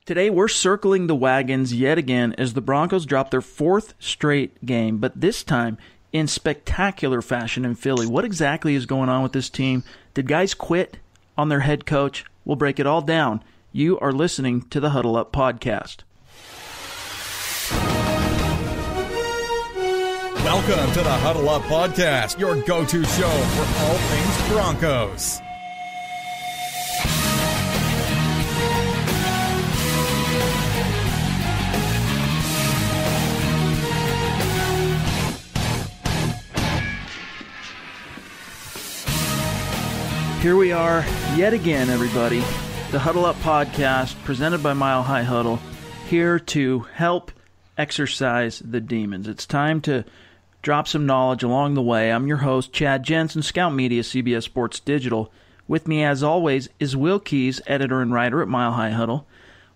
Today, we're circling the wagons yet again as the Broncos drop their fourth straight game, but this time in spectacular fashion in Philly. What exactly is going on with this team? Did guys quit on their head coach? We'll break it all down. You are listening to the Huddle Up Podcast. Welcome to the Huddle Up Podcast, your go-to show for all things Broncos. Here we are yet again, everybody. The Huddle Up Podcast, presented by Mile High Huddle, here to help exercise the demons. It's time to drop some knowledge along the way. I'm your host, Chad Jensen, Scout Media, CBS Sports Digital. With me, as always, is Will Keys, editor and writer at Mile High Huddle.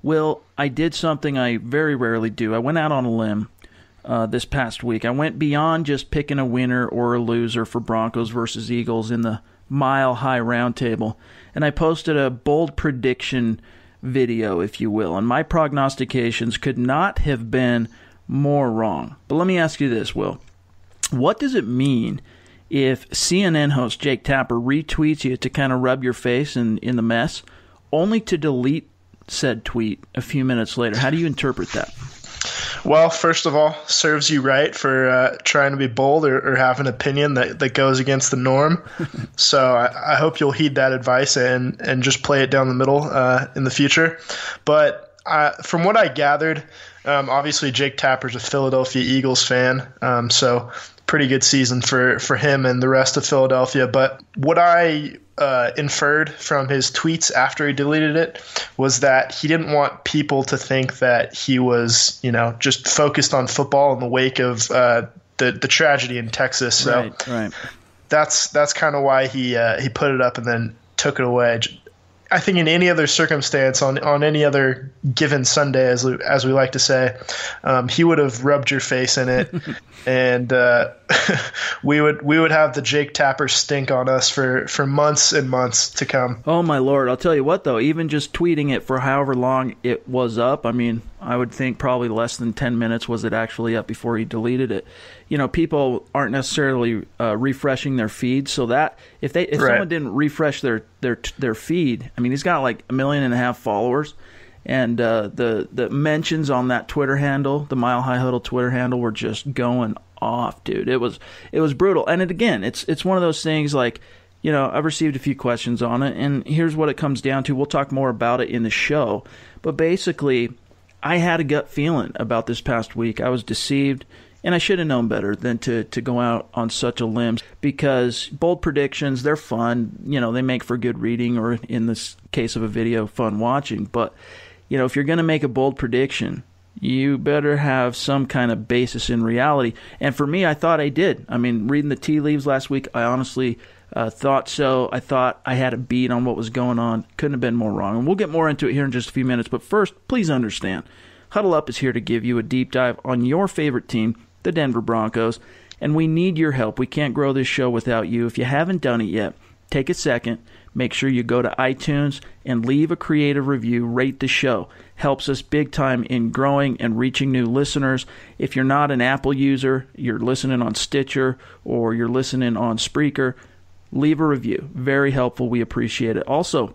Will, I did something I very rarely do. I went out on a limb this past week. I went beyond just picking a winner or a loser for Broncos versus Eagles in the Mile High Roundtable, and I posted a bold prediction video, if you will, and my prognostications could not have been more wrong. But let me ask you this, Will. What does it mean if CNN host Jake Tapper retweets you to kind of rub your face in the mess, only to delete said tweet a few minutes later? How do you interpret that? Well, first of all, serves you right for trying to be bold or have an opinion that goes against the norm. So I hope you'll heed that advice and just play it down the middle in the future. But from what I gathered, obviously Jake Tapper's a Philadelphia Eagles fan, so pretty good season for him and the rest of Philadelphia. But what I inferred from his tweets after he deleted it was that he didn't want people to think that he was, just focused on football in the wake of the tragedy in Texas. So right. That's kind of why he put it up and then took it away. I think in any other circumstance, on any other given Sunday, as we like to say, he would have rubbed your face in it, and we would have the Jake Tapper stink on us for months and months to come. Oh my Lord! I'll tell you what, though, even just tweeting it for however long it was up, I mean, I would think probably less than 10 minutes was it actually up before he deleted it. People aren't necessarily refreshing their feed, so that if someone didn't refresh their feed, I mean, he's got like 1.5 million followers, and the mentions on that Twitter handle, the Mile High Huddle Twitter handle, were just going off, dude. It was brutal, and it's one of those things like, I've received a few questions on it, and here's what it comes down to. We'll talk more about it in the show, but basically, I had a gut feeling about this past week. I was deceived. And I should have known better than to go out on such a limb, because bold predictions, they're fun. They make for good reading, or in this case of a video, fun watching. But, if you're going to make a bold prediction, you better have some kind of basis in reality. And for me, I thought I did. I mean, reading the tea leaves last week, I honestly thought so. I thought I had a beat on what was going on. Couldn't have been more wrong. And we'll get more into it here in just a few minutes. But first, please understand, Huddle Up is here to give you a deep dive on your favorite team, the Denver Broncos, and we need your help. We can't grow this show without you. If you haven't done it yet, take a second, make sure you go to iTunes and leave a creative review, rate the show. Helps us big time in growing and reaching new listeners. If you're not an Apple user, you're listening on Stitcher or you're listening on Spreaker, leave a review. Very helpful. We appreciate it. Also,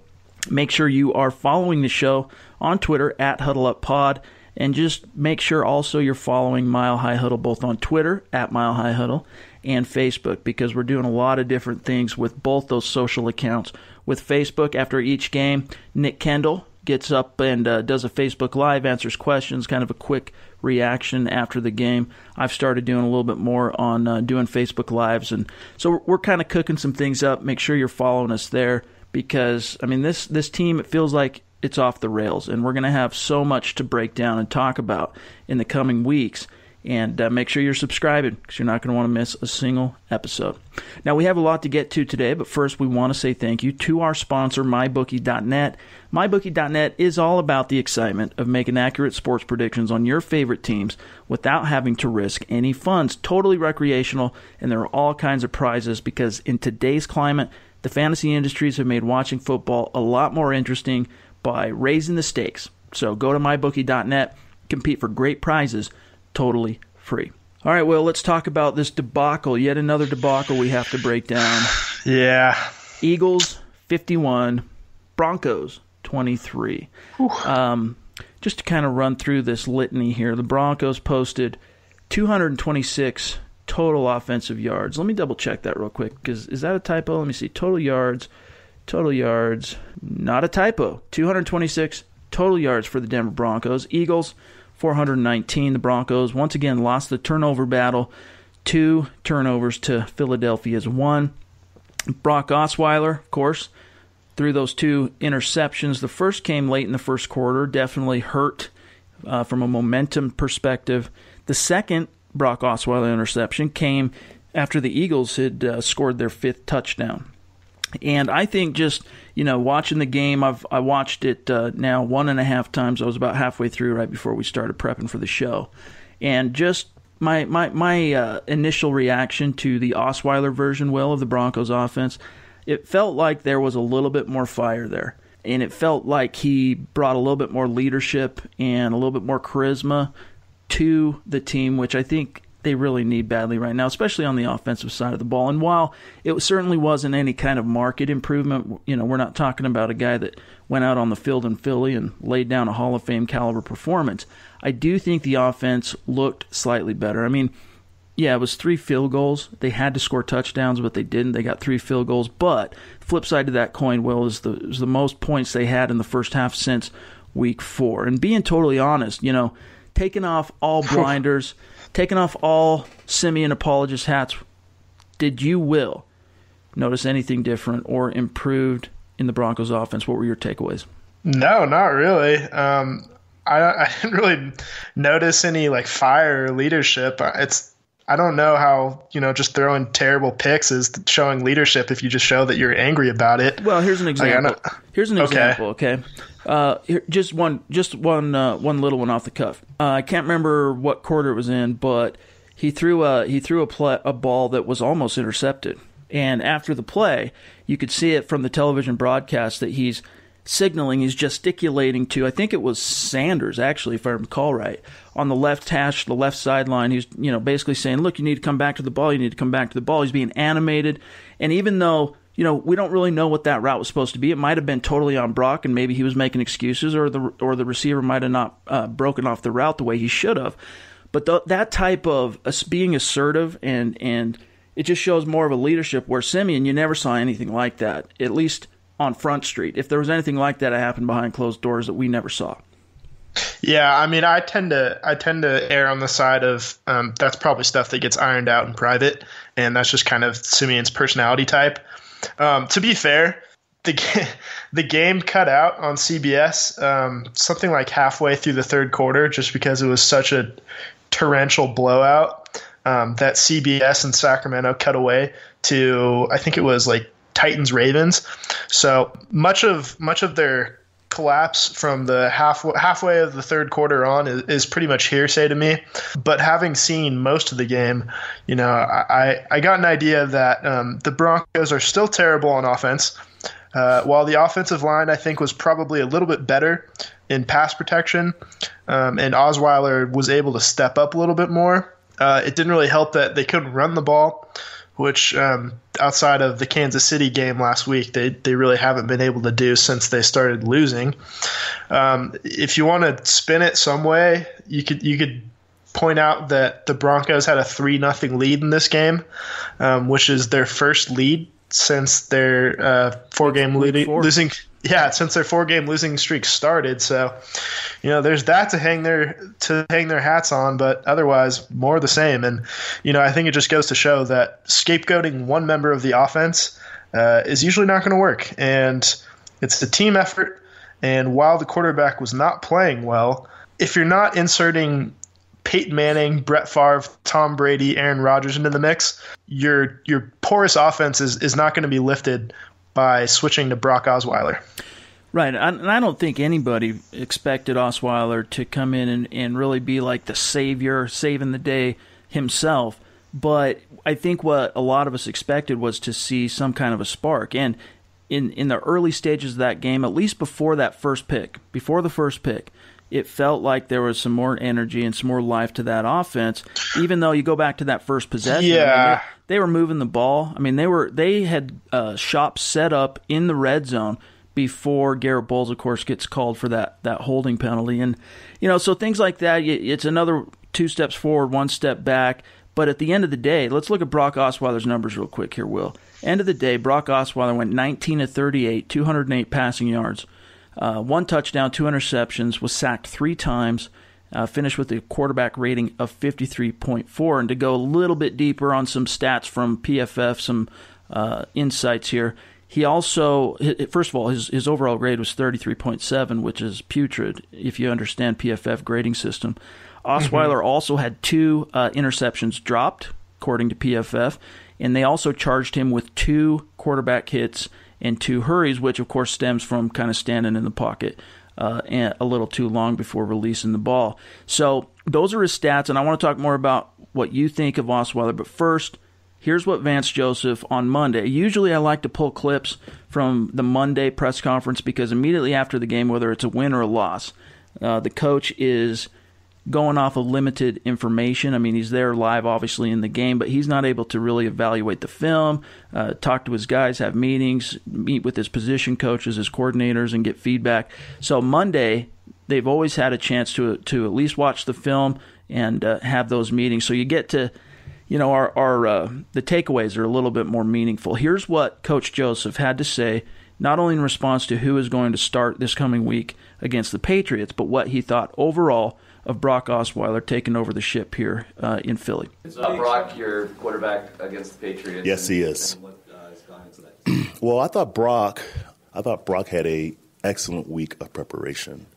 make sure you are following the show on Twitter at HuddleUpPod. And just make sure also you're following Mile High Huddle both on Twitter, at Mile High Huddle, and Facebook, because we're doing a lot of different things with both those social accounts. With Facebook, after each game, Nick Kendall gets up and does a Facebook Live, answers questions, kind of a quick reaction after the game. I've started doing a little bit more on doing Facebook Lives, and so we're kind of cooking some things up. Make sure you're following us there, because, I mean, this team, it feels like it's off the rails, and we're going to have so much to break down and talk about in the coming weeks. And make sure you're subscribing, because you're not going to want to miss a single episode. Now, we have a lot to get to today, but first we want to say thank you to our sponsor, MyBookie.net. MyBookie.net is all about the excitement of making accurate sports predictions on your favorite teams without having to risk any funds. Totally recreational, and there are all kinds of prizes, because in today's climate, the fantasy industries have made watching football a lot more interesting by raising the stakes. So go to mybookie.net, compete for great prizes, totally free. All right, Will, let's talk about this debacle. Yet another debacle we have to break down. Yeah. Eagles 51, Broncos 23. Just to kind of run through this litany here, the Broncos posted 226 total offensive yards. Let me double check that real quick, because is that a typo? Let me see. Total yards, not a typo. 226 total yards for the Denver Broncos. Eagles 419. The Broncos once again lost the turnover battle. 2 turnovers to Philadelphia's 1. Brock Osweiler, of course, threw those 2 interceptions. The first came late in the first quarter, definitely hurt from a momentum perspective. The second Brock Osweiler interception came after the Eagles had scored their 5th touchdown. And I think just, watching the game, I watched it now 1.5 times. I was about halfway through right before we started prepping for the show. And just my initial reaction to the Osweiler version, Will, of the Broncos offense, it felt like there was a little bit more fire there. And it felt like he brought a little bit more leadership and a little bit more charisma to the team, which I think they really need badly right now, especially on the offensive side of the ball. And while it certainly wasn't any kind of market improvement, we're not talking about a guy that went out on the field in Philly and laid down a Hall of Fame caliber performance, I do think the offense looked slightly better. I mean, yeah, it was 3 field goals. They had to score touchdowns, but they didn't. They got 3 field goals. But the flip side to that coin, Will, is the most points they had in the first half since week 4. And being totally honest, taking off all blinders, taking off all Simeon apologist hats, did you, Will, notice anything different or improved in the Broncos offense? What were your takeaways? No, not really. I didn't really notice any fire or leadership. I don't know how, just throwing terrible picks is showing leadership if you just show that you're angry about it. Well, here's an example. Okay. Just one little one off the cuff. I can't remember what quarter it was in, but he threw a ball that was almost intercepted. And after the play, you could see it from the television broadcast that he's signaling, he's gesticulating to, I think it was Sanders, actually, if I recall right, on the left hash, the left sideline. He's basically saying, look, you need to come back to the ball. You need to come back to the ball. He's being animated. And even though we don't really know what that route was supposed to be. It might have been totally on Brock, and maybe he was making excuses, or the receiver might have not broken off the route the way he should have. But that type of being assertive, and it just shows more of a leadership, where Simeon, you never saw anything like that, at least on Front Street. If there was anything like that, it happened behind closed doors that we never saw. Yeah, I mean, I tend to err on the side of that's probably stuff that gets ironed out in private, and that's just kind of Simeon's personality type. To be fair, the game cut out on CBS something like halfway through the third quarter, just because it was such a torrential blowout that CBS in Sacramento cut away to, I think it was Titans-Ravens. So much of their collapse from the halfway of the third quarter on is pretty much hearsay to me. But having seen most of the game, I got an idea that the Broncos are still terrible on offense. While the offensive line, I think, was probably a little bit better in pass protection, and Osweiler was able to step up a little bit more, it didn't really help that they couldn't run the ball, which outside of the Kansas City game last week, they really haven't been able to do since they started losing. If you want to spin it some way, you could point out that the Broncos had a 3-0 lead in this game, which is their first lead since their 4-game losing. Yeah, since their 4-game losing streak started. So, there's that to hang their hats on, but otherwise more of the same. And, I think it just goes to show that scapegoating one member of the offense is usually not going to work. And it's a team effort. And while the quarterback was not playing well, if you're not inserting Peyton Manning, Brett Favre, Tom Brady, Aaron Rodgers into the mix, your porous offense is not going to be lifted by switching to Brock Osweiler. Right, and I don't think anybody expected Osweiler to come in and really be like the savior, saving the day himself. But I think what a lot of us expected was to see some kind of a spark. And in the early stages of that game, at least before the first pick, it felt like there was some more energy and some more life to that offense. Even though you go back to that first possession, yeah, they were moving the ball. I mean, they had shop set up in the red zone before Garrett Bowles, of course, gets called for that holding penalty. And so things like that. It's another 2 steps forward, 1 step back. But at the end of the day, let's look at Brock Osweiler's numbers real quick here, Will. End of the day, Brock Osweiler went 19 of 38, 208 passing yards, 1 touchdown, 2 interceptions, was sacked 3 times, finished with a quarterback rating of 53.4. And to go a little bit deeper on some stats from PFF, some insights here, he also, first of all, his overall grade was 33.7, which is putrid if you understand PFF grading system. Osweiler also had 2 interceptions dropped, according to PFF, and they also charged him with 2 quarterback hits and 2 hurries, which of course stems from kind of standing in the pocket and a little too long before releasing the ball. So those are his stats, and I want to talk more about what you think of Osweiler. But first, here's what Vance Joseph on Monday. Usually I like to pull clips from the Monday press conference because immediately after the game, whether it's a win or a loss, the coach is going off of limited information. I mean, he's there live, obviously, in the game, but he's not able to really evaluate the film, talk to his guys, have meetings, meet with his position coaches, his coordinators, and get feedback. So Monday, they've always had a chance to at least watch the film and have those meetings. So you get to, the takeaways are a little bit more meaningful. Here's what Coach Joseph had to say, not only in response to who is going to start this coming week against the Patriots, but what he thought overall of Brock Osweiler taking over the ship here in Philly. Is Brock your quarterback against the Patriots? Yes, he is. And what is going into that? Well, I thought Brock had a excellent week of preparation.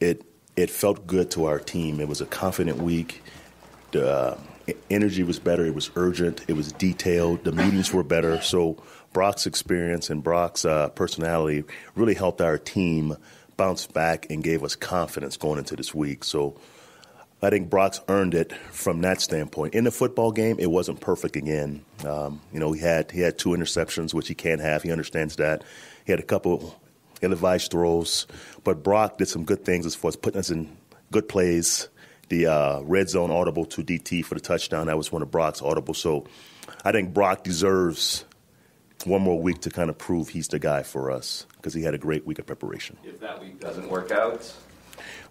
It felt good to our team. It was a confident week. The energy was better. It was urgent. It was detailed. The meetings were better. So Brock's experience and Brock's personality really helped our team bounce back and gave us confidence going into this week. So I think Brock's earned it from that standpoint. In the football game, it wasn't perfect again. He had 2 interceptions, which he can't have. He understands that. He had a couple ill-advised throws. But Brock did some good things as far as putting us in good plays. The red zone audible to DT for the touchdown, that was one of Brock's audibles. So I think Brock deserves one more week to kind of prove he's the guy for us because he had a great week of preparation. If that week doesn't work out?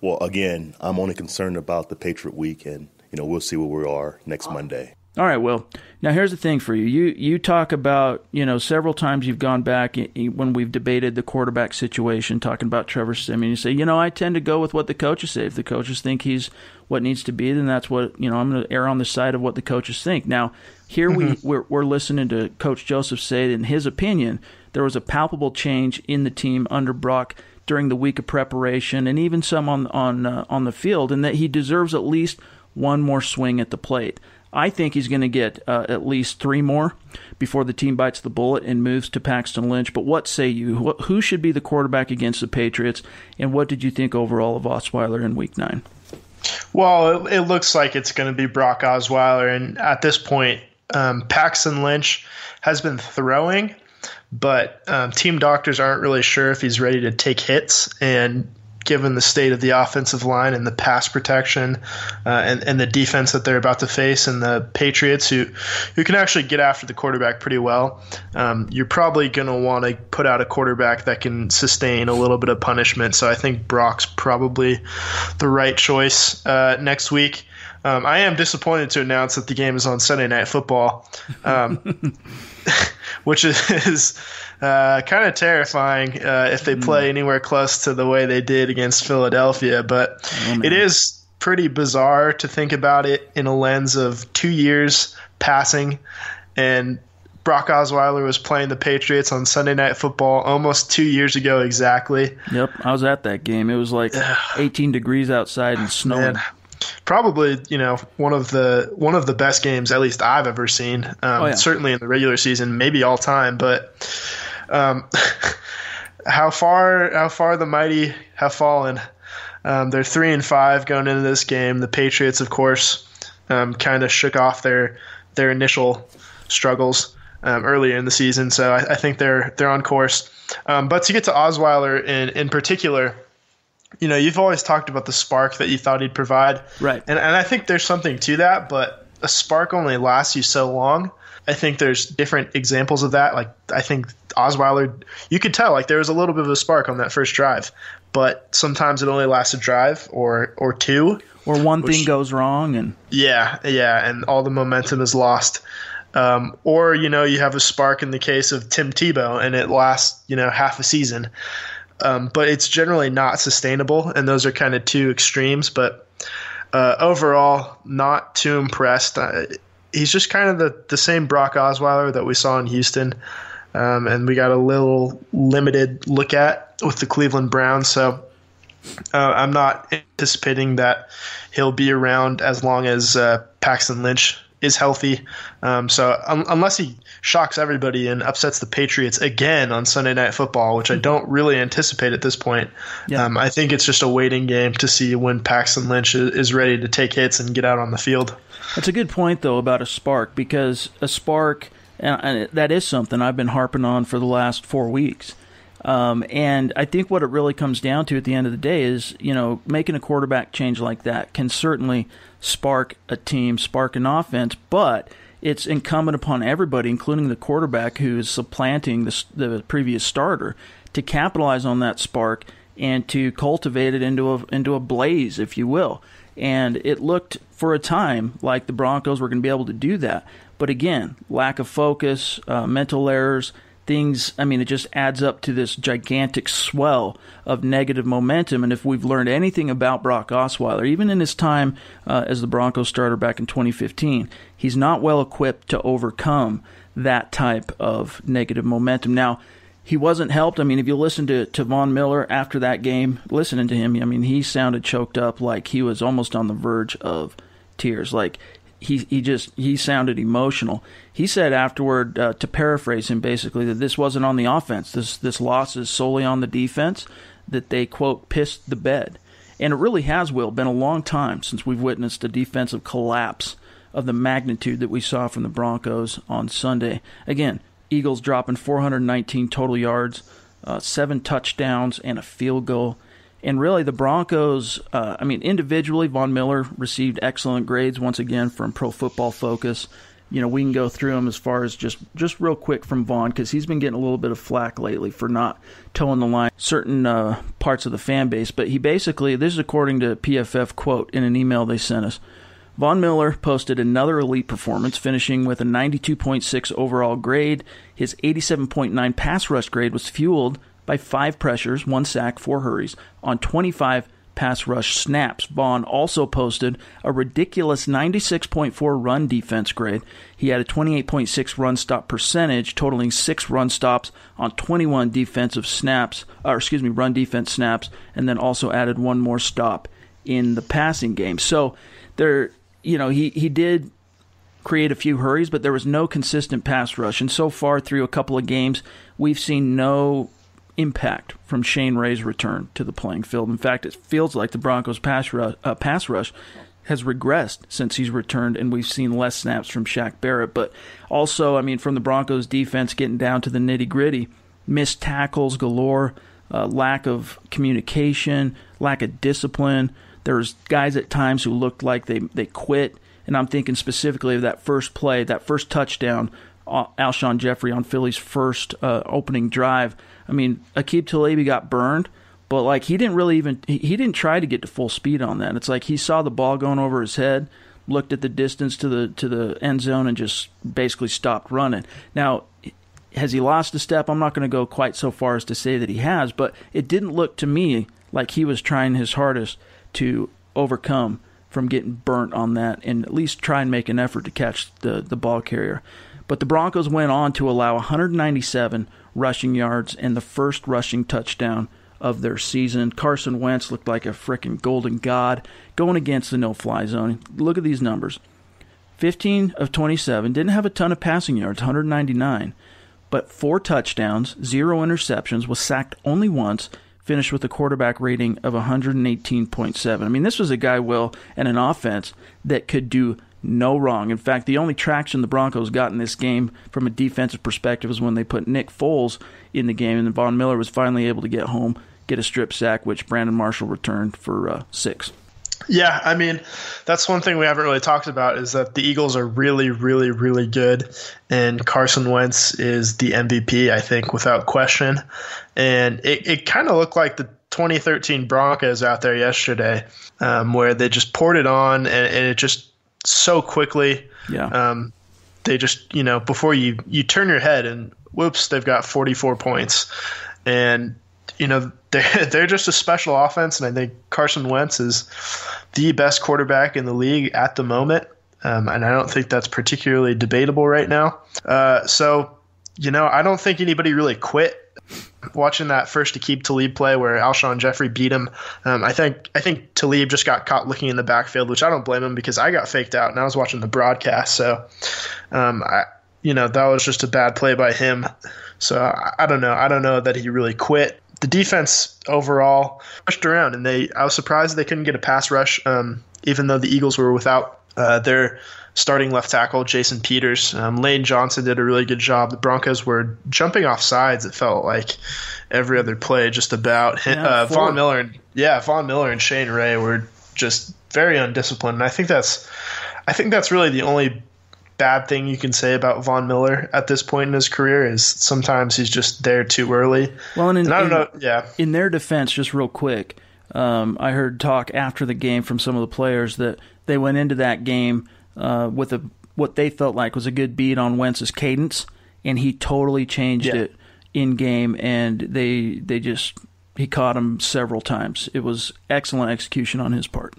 Well, again, I'm only concerned about the Patriot week, and, we'll see where we are next Monday. All right, Will. Now, here's the thing for you. You talk about, several times you've gone back when we've debated the quarterback situation, talking about Trevor Siemian. You say, I tend to go with what the coaches say. If the coaches think he's what needs to be, then that's what, I'm going to err on the side of what the coaches think. Now, here we're listening to Coach Joseph say that in his opinion, there was a palpable change in the team under Brock during the week of preparation and even some on the field, and that he deserves at least one more swing at the plate. I think he's going to get at least 3 more before the team bites the bullet and moves to Paxton Lynch. But what say you? Who should be the quarterback against the Patriots, and what did you think overall of Osweiler in Week 9? Well, it looks like it's going to be Brock Osweiler, and at this point, Paxton Lynch has been throwing, but team doctors aren't really sure if he's ready to take hits, and given the state of the offensive line and the pass protection and the defense that they're about to face and the Patriots who can actually get after the quarterback pretty well, you're probably going to want to put out a quarterback that can sustain a little bit of punishment. So I think Brock's probably the right choice next week. I am disappointed to announce that the game is on Sunday Night Football, which is kind of terrifying if they play anywhere close to the way they did against Philadelphia. But it is pretty bizarre to think about it in a lens of 2 years passing, and Brock Osweiler was playing the Patriots on Sunday Night Football almost 2 years ago exactly. Yep, I was at that game. It was like 18 degrees outside and snowing. Man. Probably, one of the best games at least I've ever seen. Certainly in the regular season, maybe all time. But how far the mighty have fallen. They're 3-5 going into this game. The Patriots, of course, kind of shook off their initial struggles. earlier in the season. So I think they're on course. But to get to Osweiler in particular, you've always talked about the spark that you thought he'd provide. Right. And I think there's something to that, but a spark only lasts you so long. I think there's different examples of that. Like, I think Osweiler, you could tell, like, there was a little bit of a spark on that first drive, but sometimes it only lasts a drive or two. Or one thing goes wrong. And Yeah, and all the momentum is lost. Or, you have a spark in the case of Tim Tebow, and it lasts, half a season. But it's generally not sustainable, and those are kind of two extremes. But overall, not too impressed. He's just kind of the same Brock Osweiler that we saw in Houston, and we got a little limited look at with the Cleveland Browns. So I'm not anticipating that he'll be around as long as Paxton Lynch is healthy. So unless he shocks everybody and upsets the Patriots again on Sunday Night Football, which I don't really anticipate at this point, I think it's just a waiting game to see when Paxton Lynch is ready to take hits and get out on the field. That's a good point, though, about a spark, because a spark, and that is something I've been harping on for the last 4 weeks. And I think what it really comes down to at the end of the day is, making a quarterback change like that can certainly spark a team, spark an offense, but it's incumbent upon everybody, including the quarterback who is supplanting the previous starter, to capitalize on that spark and to cultivate it into a blaze, if you will. And it looked for a time like the Broncos were going to be able to do that. But again, lack of focus, mental errors, things, it just adds up to this gigantic swell of negative momentum. And if we've learned anything about Brock Osweiler, even in his time as the Broncos starter back in 2015, he's not well equipped to overcome that type of negative momentum. Now, he wasn't helped. If you listen to Von Miller after that game, listening to him, he sounded choked up, like he was almost on the verge of tears. Like, he sounded emotional. He said afterward, to paraphrase him, basically, that this wasn't on the offense. This loss is solely on the defense, that they, quote, pissed the bed. And it really has, Will, been a long time since we've witnessed a defensive collapse of the magnitude that we saw from the Broncos on Sunday. Again, Eagles dropping 419 total yards, 7 touchdowns, and a field goal. And really, the Broncos, individually, Von Miller received excellent grades once again from Pro Football Focus. We can go through them as far as just real quick from Von, because he's been getting a little bit of flack lately for not towing the line certain parts of the fan base. But he basically, this is according to PFF, quote, in an email they sent us, Von Miller posted another elite performance, finishing with a 92.6 overall grade. His 87.9 pass rush grade was fueled by 5 pressures, 1 sack, 4 hurries on 25 pass rush snaps. Vaughn also posted a ridiculous 96.4 run defense grade. He had a 28.6 run stop percentage, totaling 6 run stops on 21 run defense snaps, and then also added 1 more stop in the passing game. So there, he did create a few hurries, but there was no consistent pass rush. And so far through a couple of games, we've seen no impact from Shane Ray's return to the playing field. In fact, it feels like the Broncos' pass rush has regressed since he's returned, and we've seen less snaps from Shaq Barrett. But also, from the Broncos' defense getting down to the nitty-gritty, missed tackles galore, lack of communication, lack of discipline. There's guys at times who looked like they quit, and I'm thinking specifically of that first play, that first touchdown, Alshon Jeffrey on Philly's first opening drive. Aqib Talib got burned, but he didn't try to get to full speed on that. It's like he saw the ball going over his head, looked at the distance to the end zone, and just basically stopped running. Now, has he lost a step? I'm not going to go quite so far as to say that he has, but it didn't look to me like he was trying his hardest to overcome from getting burnt on that and at least try and make an effort to catch the ball carrier. But the Broncos went on to allow 197 rushing yards and the first rushing touchdown of their season. Carson Wentz looked like a frickin' golden god going against the no-fly zone. Look at these numbers. 15 of 27, didn't have a ton of passing yards, 199, but 4 touchdowns, 0 interceptions, was sacked only once, finished with a quarterback rating of 118.7. This was a guy, Will, and an offense that could do no wrong. In fact, the only traction the Broncos got in this game from a defensive perspective is when they put Nick Foles in the game, and Von Miller was finally able to get home, get a strip sack, which Brandon Marshall returned for 6. Yeah, I mean, that's one thing we haven't really talked about is that the Eagles are really, really, really good, and Carson Wentz is the MVP, I think, without question. And it kind of looked like the 2013 Broncos out there yesterday, where they just poured it on, and it just so quickly. Yeah. They just, before you turn your head and whoops, they've got 44 points. And they're just a special offense, and I think Carson Wentz is the best quarterback in the league at the moment, and I don't think that's particularly debatable right now. So, I don't think anybody really quit watching that first Aqib Talib play where Alshon Jeffrey beat him. I think Talib just got caught looking in the backfield, which I don't blame him because I got faked out and I was watching the broadcast. So, that was just a bad play by him. So I don't know. I don't know that he really quit. The defense overall rushed around, and I was surprised they couldn't get a pass rush, even though the Eagles were without their starting left tackle, Jason Peters. Lane Johnson did a really good job. The Broncos were jumping off sides, it felt like, every other play just about. Von Miller and Shane Ray were just very undisciplined. And I think that's really the only bad thing you can say about Von Miller at this point in his career is sometimes he's just there too early. Well, and I don't know. Yeah. In their defense, just real quick, I heard talk after the game from some of the players that they went into that game with what they felt like was a good beat on Wentz's cadence, and he totally changed it in game, and he caught him several times. It was excellent execution on his part.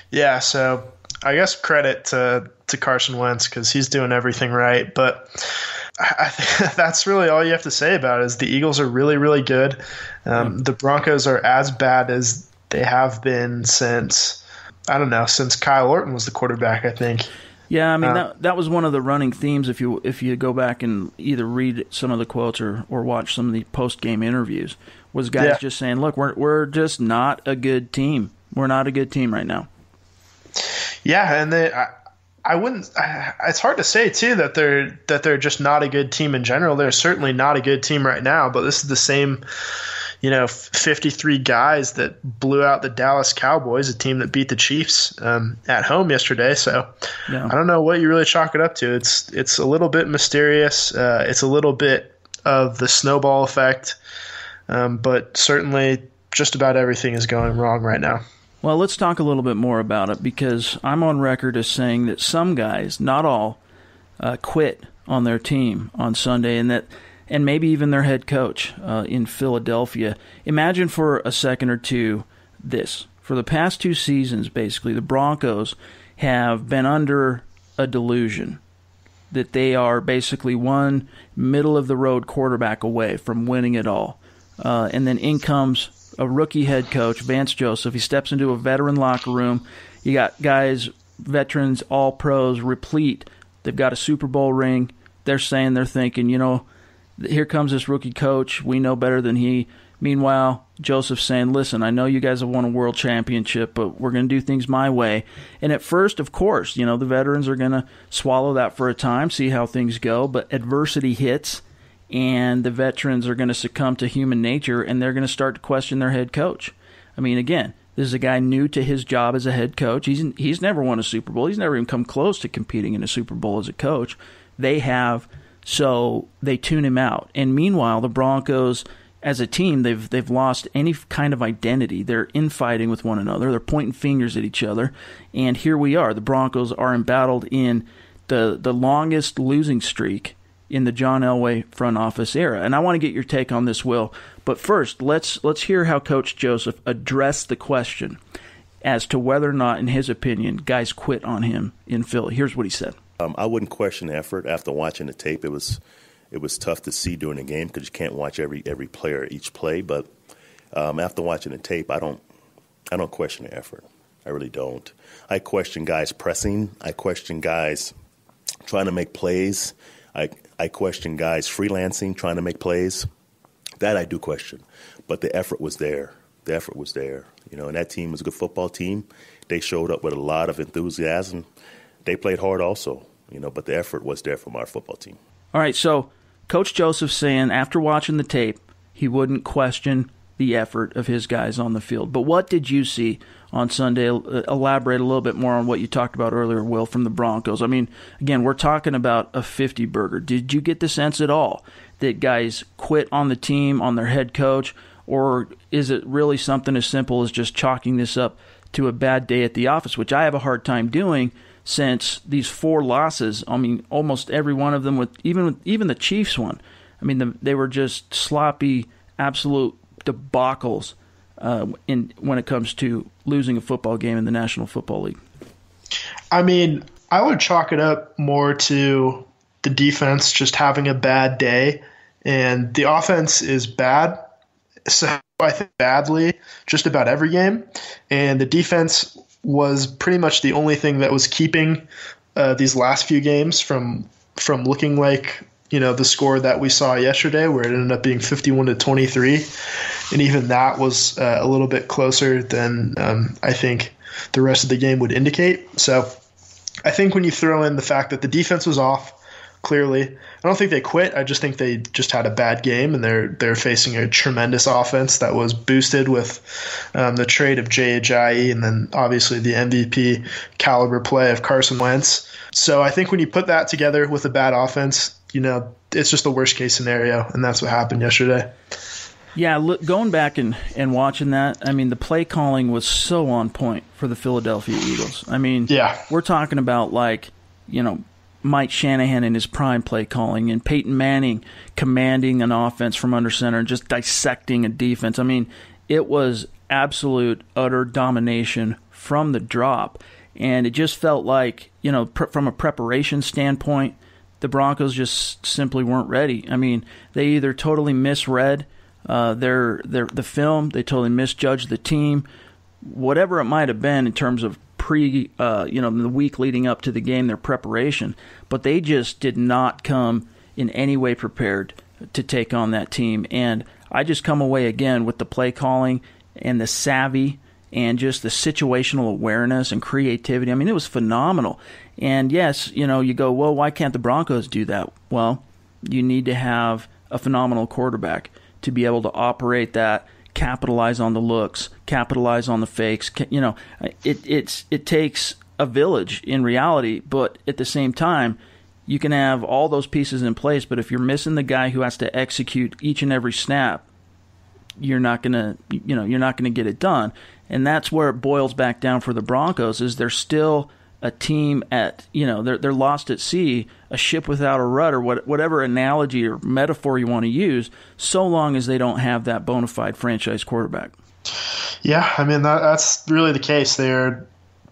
Yeah, so I guess credit to Carson Wentz because he's doing everything right. But I think that's really all you have to say about it is the Eagles are really, really good. The Broncos are as bad as they have been since Kyle Orton was the quarterback, I think. Yeah, I mean, that was one of the running themes if you go back and either read some of the quotes or watch some of the post-game interviews, was guys just saying, look, we're just not a good team. We're not a good team right now. Yeah, and I wouldn't. It's hard to say too that they're just not a good team in general. They're certainly not a good team right now. But this is the same, 53 guys that blew out the Dallas Cowboys, a team that beat the Chiefs at home yesterday. So I don't know what you really chalk it up to. It's a little bit mysterious. It's a little bit of the snowball effect, but certainly just about everything is going wrong right now. Well, let's talk a little bit more about it because I'm on record as saying that some guys, not all, quit on their team on Sunday, and maybe even their head coach in Philadelphia. Imagine for a second or two this. For the past 2 seasons, basically, the Broncos have been under a delusion that they are basically one middle-of-the-road quarterback away from winning it all. And then in comes a rookie head coach, Vance Joseph. He steps into a veteran locker room. You got guys, veterans, all pros, replete. They've got a Super Bowl ring. They're thinking, here comes this rookie coach. We know better than he. Meanwhile, Joseph's saying, listen, I know you guys have won a world championship, but we're going to do things my way. And at first, of course, the veterans are going to swallow that for a time, see how things go. But adversity hits, and the veterans are going to succumb to human nature, and they're going to start to question their head coach. I mean, again, this is a guy new to his job as a head coach. He's never won a Super Bowl. He's never even come close to competing in a Super Bowl as a coach. They have, so they tune him out. And meanwhile, the Broncos, as a team, they've lost any kind of identity. They're infighting with one another. They're pointing fingers at each other. And here we are. The Broncos are embattled in the longest losing streak in the John Elway front office era. And I want to get your take on this, Will. But first, let's hear how Coach Joseph addressed the question as to whether or not, in his opinion, guys quit on him in Philly. Here's what he said. I wouldn't question the effort. After watching the tape, it was tough to see during the game because you can't watch every player each play. But after watching the tape, I don't question the effort. I really don't. I question guys pressing. I question guys trying to make plays. I question guys freelancing, trying to make plays. That I do question. But the effort was there. The effort was there. And that team was a good football team. They showed up with a lot of enthusiasm. they played hard also, but the effort was there from our football team. All right, so Coach Joseph's saying after watching the tape, he wouldn't question the effort of his guys on the field. But what did you see on Sunday? Elaborate a little bit more on what you talked about earlier, Will, from the Broncos. I mean, again, we're talking about a 50-burger. Did you get the sense at all that guys quit on the team, on their head coach, or is it really something as simple as just chalking this up to a bad day at the office, which I have a hard time doing since these 4 losses, I mean, almost every one of them, with even the Chiefs one, I mean, they were just sloppy, absolute debacles when it comes to losing a football game in the National Football League. I mean, I would chalk it up more to the defense just having a bad day, and the offense is bad. So I think badly just about every game, and the defense was pretty much the only thing that was keeping these last few games from looking like the score that we saw yesterday, where it ended up being 51-23, and even that was a little bit closer than I think the rest of the game would indicate. So I think when you throw in the fact that the defense was off, clearly, I don't think they quit. I just think they just had a bad game, and they're facing a tremendous offense that was boosted with the trade of Jay Ajayi, and then obviously the MVP caliber play of Carson Wentz. So I think when you put that together with a bad offense, it's just the worst case scenario, and that's what happened yesterday. Yeah, look, going back and watching that, I mean, the play calling was so on point for the Philadelphia Eagles. I mean, yeah, we're talking about Mike Shanahan in his prime play calling, and Peyton Manning commanding an offense from under center and just dissecting a defense. I mean, it was absolute, utter domination from the drop. And it just felt like, from a preparation standpoint, the Broncos just simply weren't ready. I mean, they either totally misread the film, they totally misjudged the team, whatever it might have been in terms of the week leading up to the game, their preparation, but they just did not come in any way prepared to take on that team. And I just come away again with the play calling and the savvy and just the situational awareness and creativity. I mean, it was phenomenal. And yes, you go, well, why can't the Broncos do that? Well, you need to have a phenomenal quarterback to be able to operate that, capitalize on the looks, capitalize on the fakes. It takes a village in reality, but at the same time, you can have all those pieces in place, but if you're missing the guy who has to execute each and every snap, you're not gonna get it done. And that's where it boils back down for the Broncos, is they're still a team they're lost at sea, a ship without a rudder, whatever analogy or metaphor you want to use, so long as they don't have that bona fide franchise quarterback. Yeah, I mean, that's really the case. They're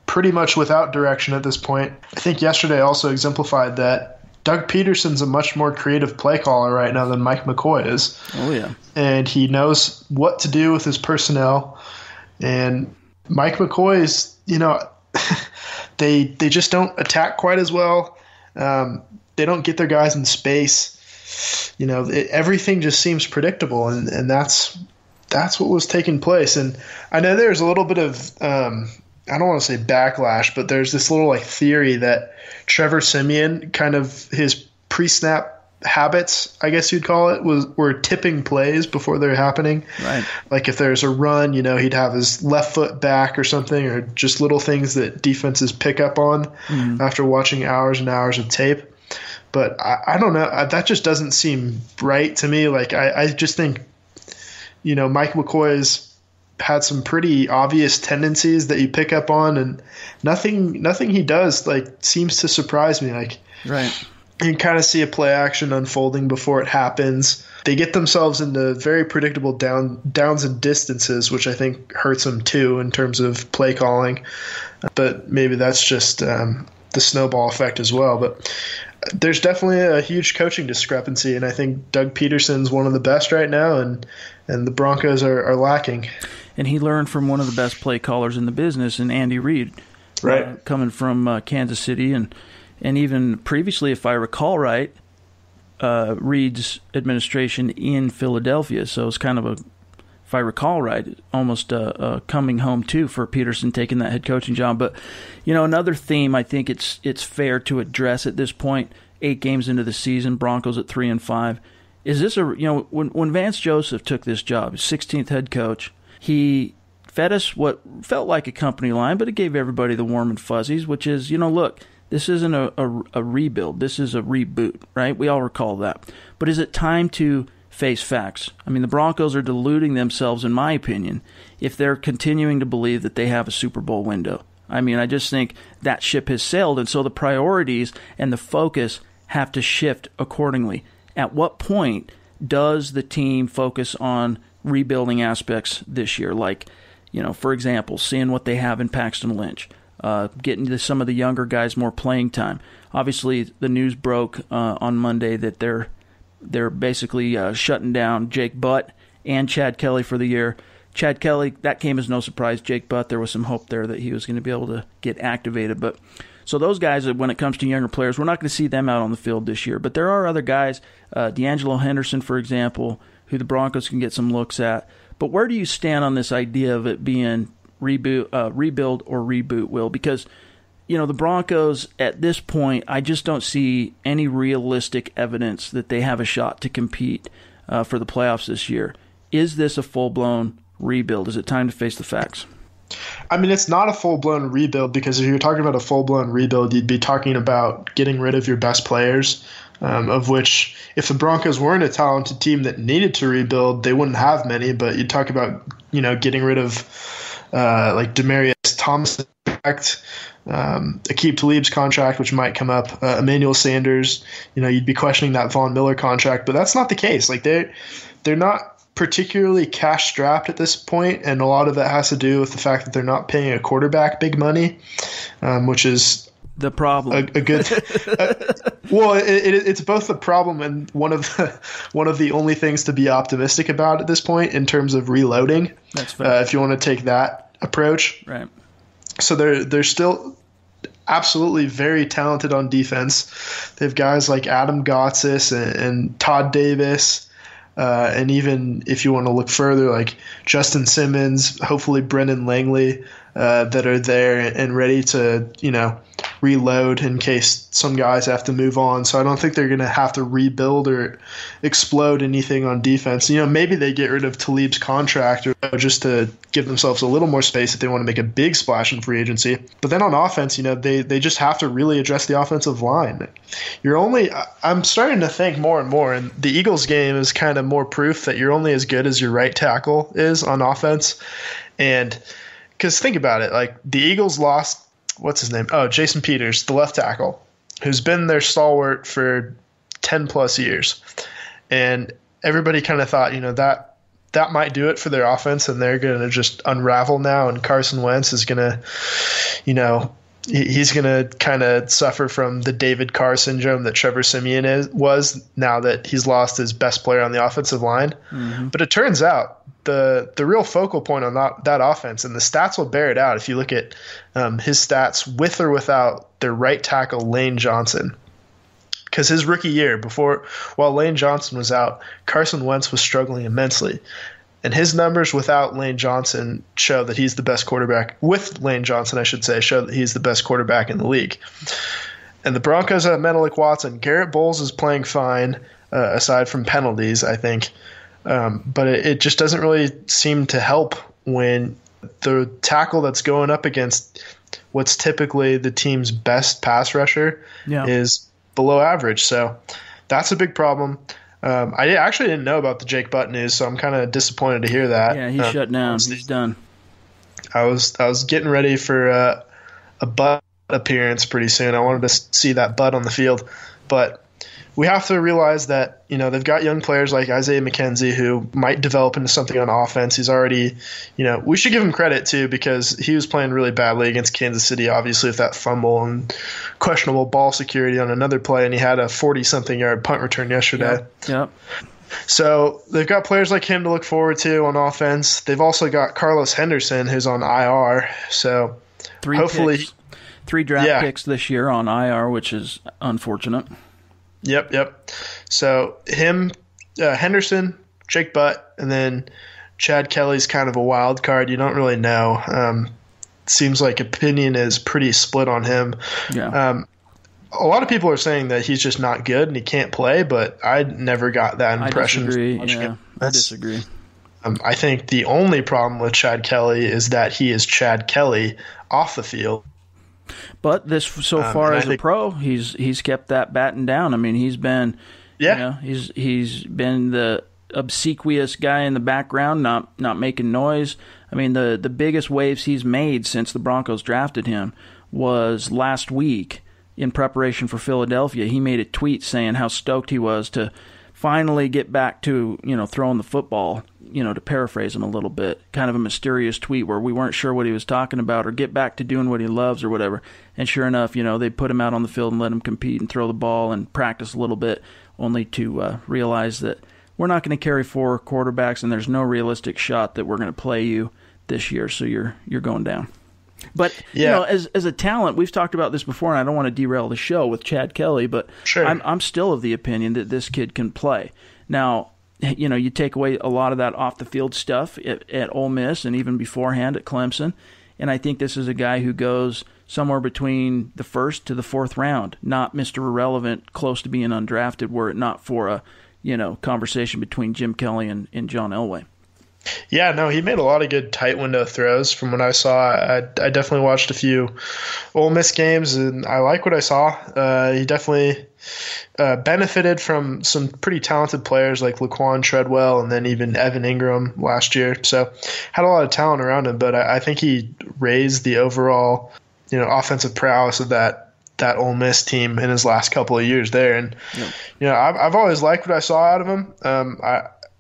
pretty much without direction at this point. I think yesterday also exemplified that Doug Peterson's a much more creative play caller right now than Mike McCoy is. Oh, yeah. And he knows what to do with his personnel. And Mike McCoy's, they just don't attack quite as well. They don't get their guys in space. Everything just seems predictable, and that's what was taking place. And I know there's a little bit of I don't want to say backlash, but there's this little theory that Trevor Siemian, kind of his pre-snap habits, I guess you'd call it, were tipping plays before they're happening. Right. Like if there's a run, he'd have his left foot back or something, or just little things that defenses pick up on after watching hours and hours of tape. But I don't know. That just doesn't seem right to me. I just think, Mike McCoy's had some pretty obvious tendencies that you pick up on, and nothing he does seems to surprise me. Right. You can kind of see a play action unfolding before it happens. They get themselves into very predictable downs and distances, which I think hurts them too in terms of play calling. But maybe that's just the snowball effect as well. But there's definitely a huge coaching discrepancy, and I think Doug Peterson's one of the best right now, and the Broncos are lacking. And he learned from one of the best play callers in the business, in Andy Reid, right? Coming from Kansas City, and even previously, if I recall right, Reid's administration in Philadelphia. So it's kind of if I recall right, almost coming home too for Peterson taking that head coaching job. But another theme I think it's fair to address at this point, 8 games into the season, Broncos at 3-5. Is this when Vance Joseph took this job, his 16th head coach, he fed us what felt like a company line, but it gave everybody the warm and fuzzies, which is, look, this isn't a rebuild. This is a reboot, right? We all recall that. But is it time to face facts? I mean, the Broncos are deluding themselves, in my opinion, if they're continuing to believe that they have a Super Bowl window. I mean, I just think that ship has sailed, and so the priorities and the focus have to shift accordingly. At what point does the team focus on rebuilding aspects this year? Like, for example, seeing what they have in Paxton Lynch, getting to some of the younger guys more playing time. Obviously, the news broke on Monday that they're basically shutting down Jake Butt and Chad Kelly for the year. Chad Kelly, that came as no surprise. Jake Butt, there was some hope there that he was going to be able to get activated. But so those guys, when it comes to younger players, we're not going to see them out on the field this year. But there are other guys, D'Angelo Henderson, for example, who the Broncos can get some looks at. But where do you stand on this idea of it being rebuild or reboot, Will? Because the Broncos, at this point, I just don't see any realistic evidence that they have a shot to compete for the playoffs this year. Is this a full-blown rebuild? Is it time to face the facts? I mean, it's not a full-blown rebuild, because if you're talking about a full-blown rebuild, you'd be talking about getting rid of your best players, of which, if the Broncos weren't a talented team that needed to rebuild, they wouldn't have many. But you'd talk about, getting rid of like Demaryius Thomas' contract, Aqib Talib's contract, which might come up, Emmanuel Sanders. You'd be questioning that Von Miller contract, but that's not the case. Like they're not particularly cash strapped at this point, and a lot of that has to do with the fact that they're not paying a quarterback big money, which is the problem. A good. Well, it's both the problem and one of the only things to be optimistic about at this point in terms of reloading. That's fair. If you want to take that approach, right? So they're still absolutely very talented on defense. They have guys like Adam Gotsis and Todd Davis. And even if you want to look further, like Justin Simmons, hopefully Brendan Langley, that are there and ready to, reload in case some guys have to move on. So I don't think they're going to have to rebuild or explode anything on defense. Maybe they get rid of Talib's contract or just to give themselves a little more space if they want to make a big splash in free agency. But then on offense, they just have to really address the offensive line. I'm starting to think more and more, and the Eagles game is kind of more proof that you're only as good as your right tackle is on offense. And because think about it, like the Eagles lost, what's his name? Oh, Jason Peters, the left tackle, who's been their stalwart for 10 plus years. And everybody kind of thought, that might do it for their offense, and they're going to just unravel now. And Carson Wentz is going to, he's going to kind of suffer from the David Carr syndrome that Trevor Siemian was now that he's lost his best player on the offensive line. Mm-hmm. But it turns out the real focal point on that offense, and the stats will bear it out if you look at his stats with or without their right tackle Lane Johnson. Because his rookie year, while Lane Johnson was out, Carson Wentz was struggling immensely. And his numbers without Lane Johnson show that he's the best quarterback. With Lane Johnson, I should say, show that he's the best quarterback in the league. And the Broncos have Menelik Watson. Garrett Bowles is playing fine, aside from penalties, I think. But it just doesn't really seem to help when the tackle that's going up against what's typically the team's best pass rusher is below average. So that's a big problem. I actually didn't know about the Jake Butt news, so I'm kind of disappointed to hear that. Yeah, he's shut down. He's done. I was getting ready for a Butt appearance pretty soon. I wanted to see that Butt on the field. But we have to realize that, they've got young players like Isaiah McKenzie who might develop into something on offense. He's already, we should give him credit too, because he was playing really badly against Kansas City, obviously, with that fumble and questionable ball security on another play. And he had a 40-something yard punt return yesterday. Yep. So they've got players like him to look forward to on offense. They've also got Carlos Henderson, who's on IR. So hopefully 3 draft picks this year on IR, which is unfortunate. Yep. So him, Henderson, Jake Butt, and then Chad Kelly's kind of a wild card. You don't really know. Seems like opinion is pretty split on him. Yeah. A lot of people are saying that he's just not good and he can't play, but I never got that impression. I disagree. I think the only problem with Chad Kelly is that he is Chad Kelly off the field. But so far as a pro, he's kept that batten down. I mean, he's been he's been the obsequious guy in the background, not making noise. I mean, the biggest waves he's made since the Broncos drafted him was last week in preparation for Philadelphia. He made a tweet saying how stoked he was to finally get back to, throwing the football, to paraphrase him a little bit, kind of a mysterious tweet where we weren't sure what he was talking about, or get back to doing what he loves or whatever. And sure enough, they put him out on the field and let him compete and throw the ball and practice a little bit, only to realize that we're not going to carry 4 quarterbacks and there's no realistic shot that we're going to play you this year, so you're going down. But, as a talent, we've talked about this before, and I don't want to derail the show with Chad Kelly, but sure. I'm still of the opinion that this kid can play. Now, you take away a lot of that off-the-field stuff at Ole Miss and even beforehand at Clemson, and I think this is a guy who goes somewhere between the 1st to the 4th round, not Mr. Irrelevant, close to being undrafted, were it not for a conversation between Jim Kelly and John Elway. Yeah, no, he made a lot of good tight window throws from what I saw. I definitely watched a few Ole Miss games, and I like what I saw. He definitely benefited from some pretty talented players like Laquan Treadwell and then even Evan Ingram last year. So had a lot of talent around him, but I think he raised the overall offensive prowess of that Ole Miss team in his last couple of years there. And I've always liked what I saw out of him.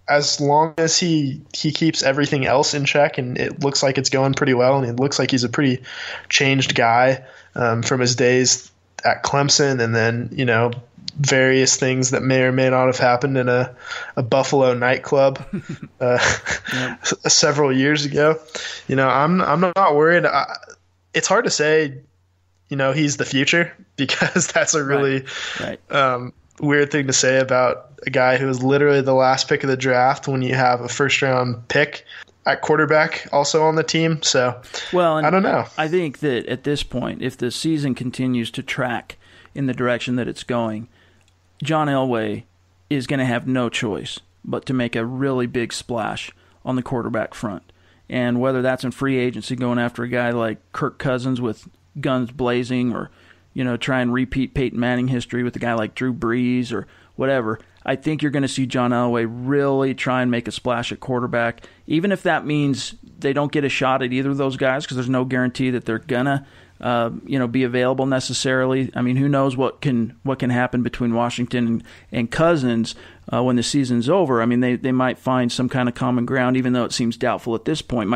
As long as he keeps everything else in check and it looks like it's going pretty well, and it looks like he's a pretty changed guy from his days at Clemson, and then various things that may or may not have happened in a Buffalo nightclub several years ago. I'm not worried. It's hard to say he's the future, because that's a really weird thing to say about a guy who was literally the last pick of the draft when you have a first-round pick at quarterback also on the team. So, I don't know. I think that at this point, if the season continues to track in the direction that it's going, John Elway is going to have no choice but to make a really big splash on the quarterback front. And whether that's in free agency, going after a guy like Kirk Cousins with guns blazing, or try and repeat Peyton Manning history with a guy like Drew Brees or whatever, I think you're going to see John Elway really try and make a splash at quarterback, even if that means they don't get a shot at either of those guys, because there's no guarantee that they're gonna be available necessarily. I mean, who knows what can happen between Washington and Cousins when the season's over. I mean, they might find some kind of common ground, even though it seems doubtful at this point.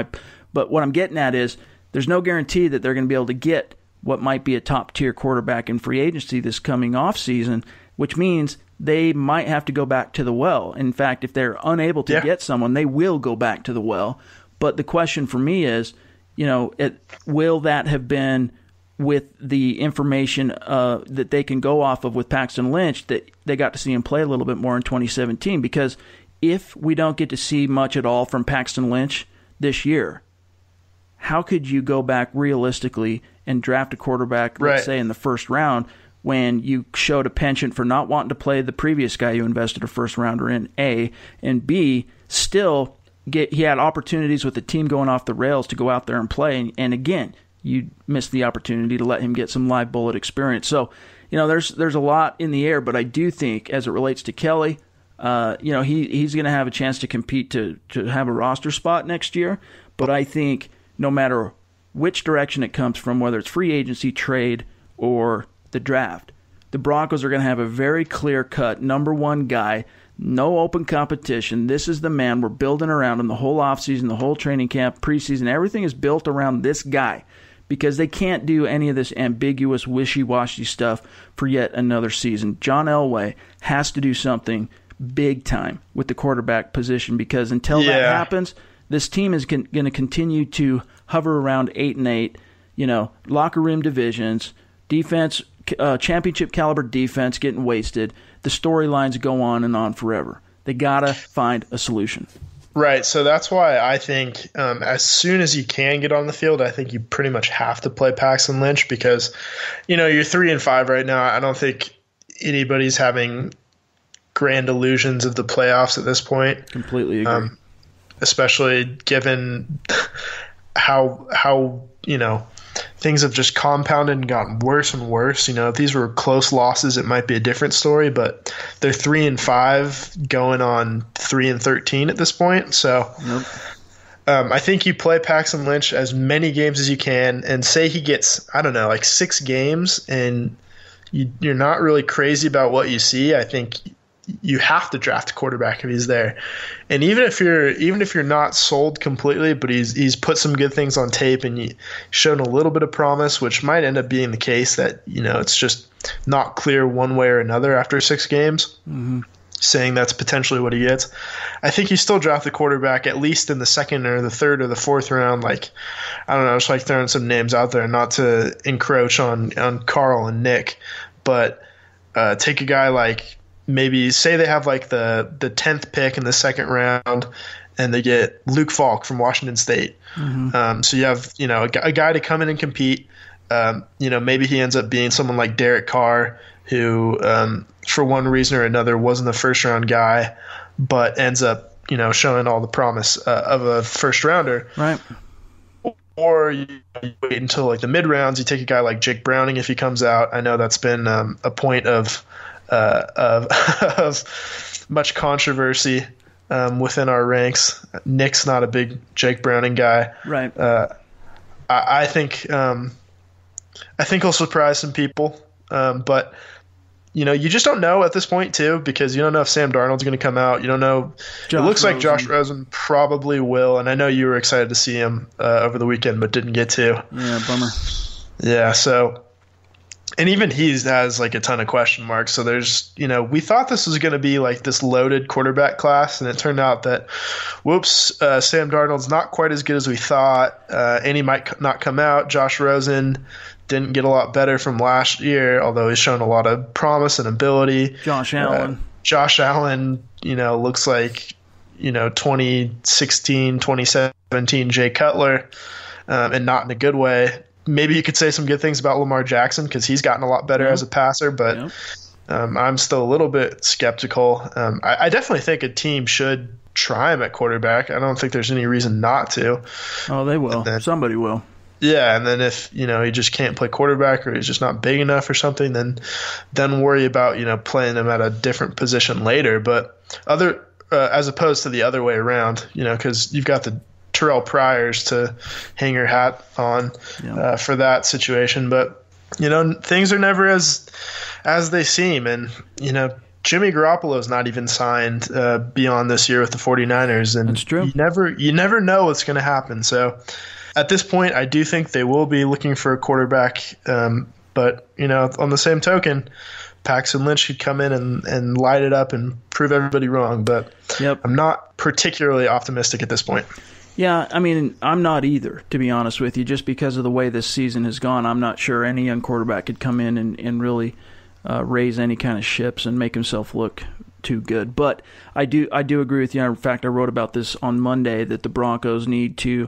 But what I'm getting at is there's no guarantee that they're going to be able to get what might be a top-tier quarterback in free agency this coming offseason, which means they might have to go back to the well. In fact, if they're unable to get someone, they will go back to the well. But the question for me is, will that have been with the information that they can go off of with Paxton Lynch, that they got to see him play a little bit more in 2017? Because if we don't get to see much at all from Paxton Lynch this year, how could you go back realistically and draft a quarterback, let's say, in the first round, when you showed a penchant for not wanting to play the previous guy you invested a first rounder in, A, and B, still he had opportunities with the team going off the rails to go out there and play, and again, you missed the opportunity to let him get some live bullet experience. So, there's a lot in the air, but I do think, as it relates to Kelly, he's going to have a chance to compete to have a roster spot next year. But I think no matter which direction it comes from, whether it's free agency, trade, or the draft, the Broncos are going to have a very clear-cut number one guy, no open competition. This is the man we're building around in the whole offseason, the whole training camp, preseason. Everything is built around this guy, because they can't do any of this ambiguous, wishy-washy stuff for yet another season. John Elway has to do something big time with the quarterback position, because until that happens, this team is going to continue to hover around 8-8, locker room divisions, defense, championship caliber defense getting wasted. The storylines go on and on forever. They got to find a solution. Right, so that's why I think as soon as you can get on the field, I think you pretty much have to play Paxton Lynch because, you're 3-5 right now. I don't think anybody's having grand illusions of the playoffs at this point. Completely agree. Especially given how things have just compounded and gotten worse and worse. If these were close losses, it might be a different story, but they're 3-5 going on 3-13 at this point. So Nope. I think you play Paxton Lynch as many games as you can and say he gets, 6 games and you're not really crazy about what you see. I think you have to draft a quarterback if he's there. And even if you're not sold completely, but he's put some good things on tape and he's shown a little bit of promise, which might end up being the case that, it's just not clear one way or another after 6 games, saying that's potentially what he gets. I think you still draft the quarterback at least in the second or the third or the fourth round. Like, I don't know, just throwing some names out there, not to encroach on Carl and Nick, but take a guy like, maybe say they have the 10th pick in the second round and they get Luke Falk from Washington State. So you have, a guy to come in and compete. Maybe he ends up being someone like Derek Carr who, for one reason or another, wasn't a first round guy, but ends up, showing all the promise of a first rounder. Right. Or you wait until the mid rounds. You take a guy like Jake Browning if he comes out. I know that's been a point of much controversy within our ranks. Nick's not a big Jake Browning guy. Right. I think he'll surprise some people, but you just don't know at this point too, because you don't know if Sam Darnold's going to come out. You don't know. It looks like Josh Rosen probably will, and I know you were excited to see him over the weekend, but didn't get to. Yeah, bummer. Yeah, so. And even he has a ton of question marks. So there's, we thought this was going to be this loaded quarterback class, and it turned out that, Sam Darnold's not quite as good as we thought, and he might not come out. Josh Rosen didn't get a lot better from last year, although he's shown a lot of promise and ability. Josh Allen, looks like, 2016, 2017 Jay Cutler, and not in a good way. Maybe you could say some good things about Lamar Jackson because he's gotten a lot better as a passer, but I'm still a little bit skeptical. I definitely think a team should try him at quarterback. I don't think there's any reason not to. Oh, they will. Somebody will. Yeah, and then if he just can't play quarterback or he's just not big enough or something, then worry about playing him at a different position later. But as opposed to the other way around, because you've got the Terrell Pryors to hang your hat on for that situation. But, things are never as they seem. And, Jimmy Garoppolo is not even signed beyond this year with the 49ers. And that's true. You never know what's going to happen. So at this point, I do think they will be looking for a quarterback. But, on the same token, Paxton Lynch should come in and light it up and prove everybody wrong. But I'm not particularly optimistic at this point. Yeah, I mean, I'm not either, to be honest with you. Just because of the way this season has gone, I'm not sure any young quarterback could come in and really raise any kind of ships and make himself look too good. But I do agree with you. In fact, I wrote about this on Monday that the Broncos need to,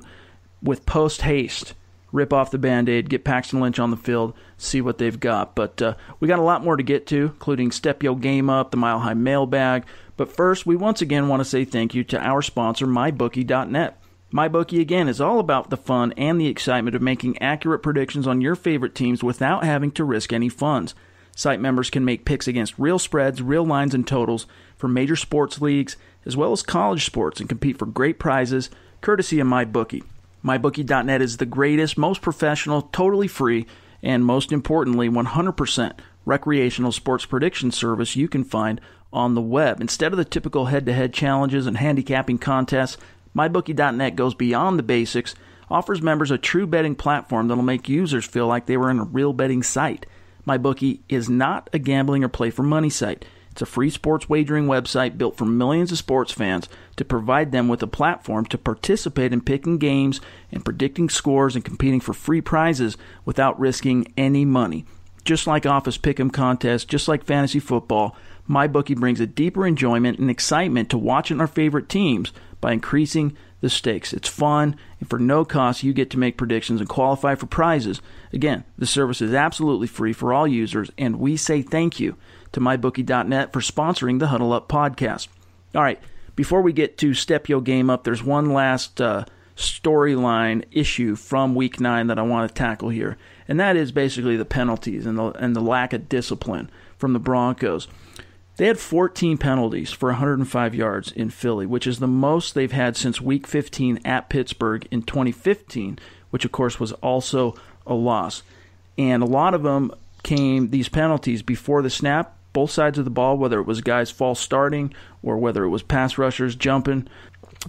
with post-haste, rip off the Band-Aid, get Paxton Lynch on the field, see what they've got. But we got a lot more to get to, including Step Yo Game Up, the Mile High Mailbag. But first, we once again want to say thank you to our sponsor, MyBookie.net. MyBookie, again, is all about the fun and the excitement of making accurate predictions on your favorite teams without having to risk any funds. Site members can make picks against real spreads, real lines, and totals for major sports leagues, as well as college sports, and compete for great prizes, courtesy of MyBookie. MyBookie.net is the greatest, most professional, totally free, and most importantly, 100% recreational sports prediction service you can find on the web. Instead of the typical head-to-head challenges and handicapping contests, MyBookie.net goes beyond the basics, offers members a true betting platform that'll make users feel like they were in a real betting site. MyBookie is not a gambling or play-for-money site. It's a free sports wagering website built for millions of sports fans to provide them with a platform to participate in picking games and predicting scores and competing for free prizes without risking any money. Just like office pick'em contests, just like fantasy football, MyBookie brings a deeper enjoyment and excitement to watching our favorite teams by increasing the stakes. It's fun, and for no cost, you get to make predictions and qualify for prizes. Again, the service is absolutely free for all users, and we say thank you to MyBookie.net for sponsoring the Huddle Up podcast. All right, before we get to Step Yo Game Up, there's one last storyline issue from Week 9 that I want to tackle here, and that is basically the penalties and the lack of discipline from the Broncos. They had 14 penalties for 105 yards in Philly, which is the most they've had since Week 15 at Pittsburgh in 2015, which of course was also a loss. And a lot of them came, these penalties, before the snap, both sides of the ball, whether it was guys false starting or whether it was pass rushers jumping.